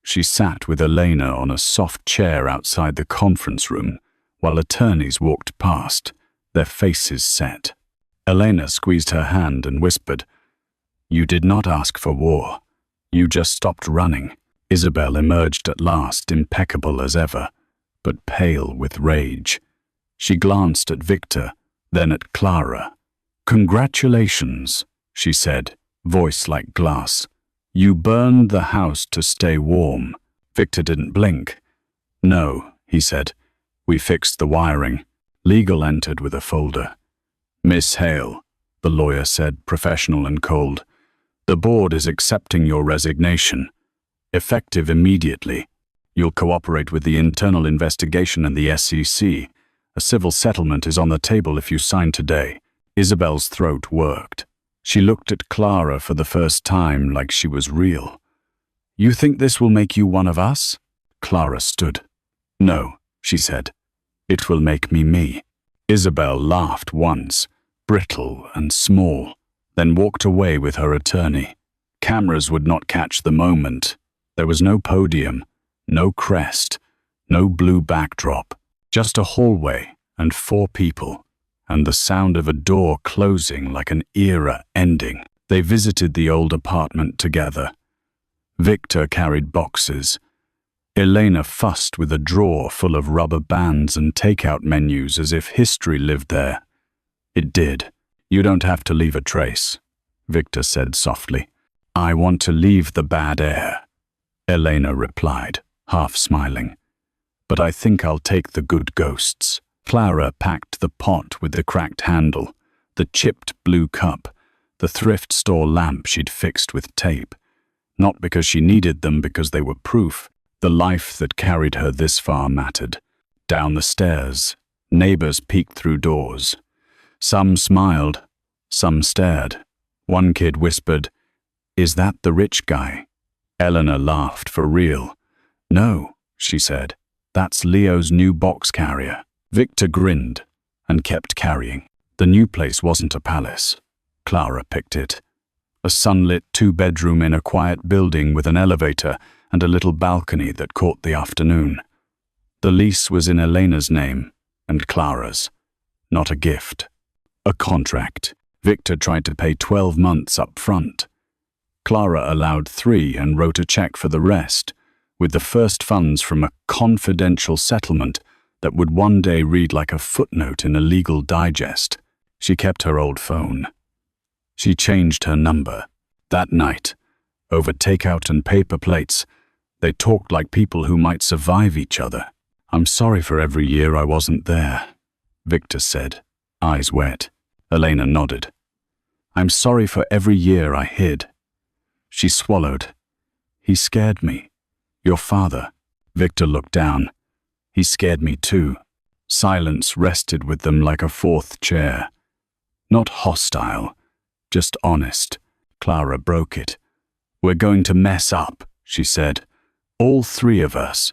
[SPEAKER 1] She sat with Elena on a soft chair outside the conference room while attorneys walked past, their faces set. Elena squeezed her hand and whispered, "You did not ask for war. You just stopped running." Isabel emerged at last, impeccable as ever, but pale with rage. She glanced at Victor, then at Clara. "Congratulations," she said, voice like glass. "You burned the house to stay warm." Victor didn't blink. "No," he said. "We fixed the wiring." Legal entered with a folder. "Miss Hale," the lawyer said, professional and cold, "the board is accepting your resignation. Effective immediately." You'll cooperate with the internal investigation and the SEC. A civil settlement is on the table if you sign today. Isabel's throat worked. She looked at Clara for the first time like she was real. You think this will make you one of us? Clara stood. No, she said. It will make me me. Isabel laughed once, brittle and small, then walked away with her attorney. Cameras would not catch the moment. There was no podium, no crest, no blue backdrop, just a hallway and 4 people, and the sound of a door closing like an era ending. They visited the old apartment together. Victor carried boxes. Elena fussed with a drawer full of rubber bands and takeout menus as if history lived there. It did. You don't have to leave a trace, Victor said softly. I want to leave the bad air, Elena replied, half smiling. But I think I'll take the good ghosts. Clara packed the pot with the cracked handle, the chipped blue cup, the thrift store lamp she'd fixed with tape. Not because she needed them, because they were proof. The life that carried her this far mattered. Down the stairs, neighbors peeked through doors. Some smiled, some stared. One kid whispered, "Is that the rich guy?" Eleanor laughed for real. "No," she said, "that's Leo's new box carrier." Victor grinned and kept carrying. The new place wasn't a palace. Clara picked it. A sunlit 2-bedroom in a quiet building with an elevator and a little balcony that caught the afternoon. The lease was in Elena's name and Clara's. Not a gift. A contract. Victor tried to pay 12 months up front. Clara allowed 3 and wrote a check for the rest, with the first funds from a confidential settlement that would one day read like a footnote in a legal digest. She kept her old phone. She changed her number. That night, over takeout and paper plates, they talked like people who might survive each other. "I'm sorry for every year I wasn't there," Victor said, eyes wet. Elena nodded. "I'm sorry for every year I hid." She swallowed. "He scared me. Your father." Victor looked down. "He scared me too." Silence rested with them like a 4th chair. Not hostile, just honest. Clara broke it. "We're going to mess up," she said. "All 3 of us.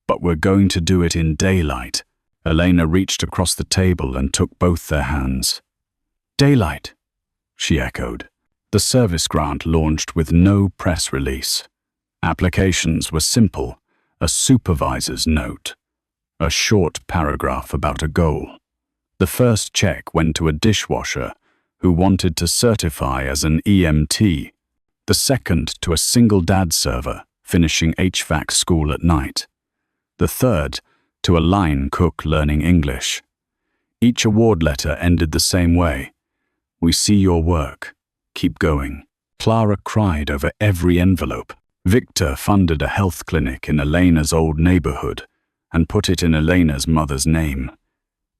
[SPEAKER 1] But we're going to do it in daylight." Elena reached across the table and took both their hands. "Daylight," she echoed. The service grant launched with no press release. Applications were simple, a supervisor's note, a short paragraph about a goal. The first check went to a dishwasher who wanted to certify as an EMT, the second to a single dad server finishing HVAC school at night, the third to a line cook learning English. Each award letter ended the same way. "We see your work. Keep going." Clara cried over every envelope. Victor funded a health clinic in Elena's old neighborhood and put it in Elena's mother's name.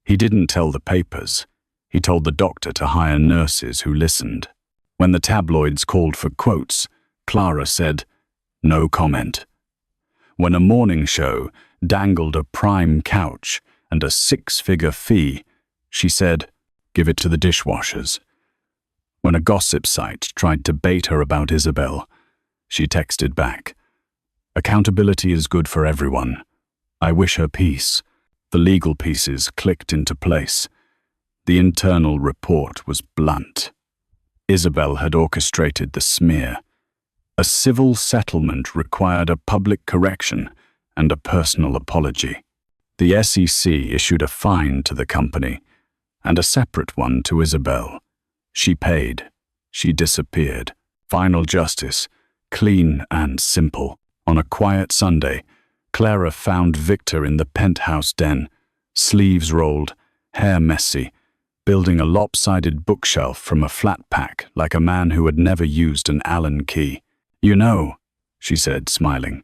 [SPEAKER 1] He didn't tell the papers. He told the doctor to hire nurses who listened. When the tabloids called for quotes, Clara said, "No comment." When a morning show dangled a prime couch and a 6-figure fee, she said, "Give it to the dishwashers." When a gossip site tried to bait her about Isabel, she texted back, "Accountability is good for everyone. I wish her peace." The legal pieces clicked into place. The internal report was blunt. Isabel had orchestrated the smear. A civil settlement required a public correction and a personal apology. The SEC issued a fine to the company and a separate one to Isabel. She paid. She disappeared. Final justice, clean and simple. On a quiet Sunday, Clara found Victor in the penthouse den, sleeves rolled, hair messy, building a lopsided bookshelf from a flat pack like a man who had never used an Allen key. "You know," she said, smiling,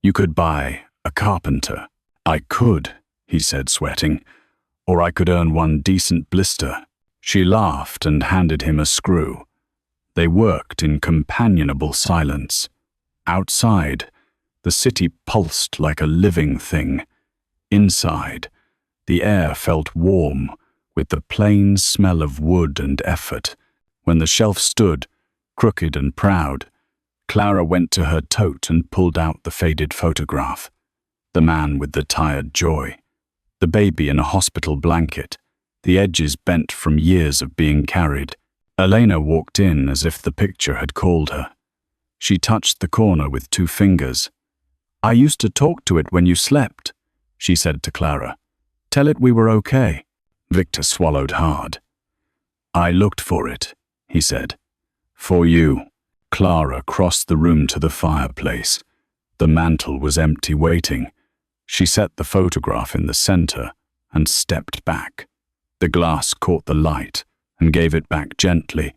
[SPEAKER 1] "you could buy a carpenter." "I could," he said, sweating, "or I could earn one decent blister." She laughed and handed him a screw. They worked in companionable silence. Outside, The city pulsed like a living thing. Inside, the air felt warm, with the plain smell of wood and effort. When the shelf stood, crooked and proud, Clara went to her tote and pulled out the faded photograph. The man with the tired joy. The baby in a hospital blanket, the edges bent from years of being carried. Elena walked in as if the picture had called her. She touched the corner with 2 fingers. "I used to talk to it when you slept," she said to Clara. "Tell it we were okay." Victor swallowed hard. "I looked for it," he said. "For you." Clara crossed the room to the fireplace. The mantel was empty, waiting. She set the photograph in the center and stepped back. The glass caught the light and gave it back gently,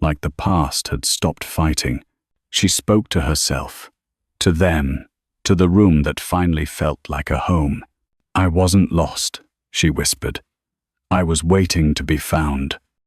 [SPEAKER 1] like the past had stopped fighting. She spoke to herself, to them, to the room that finally felt like a home. "I wasn't lost," she whispered. "I was waiting to be found."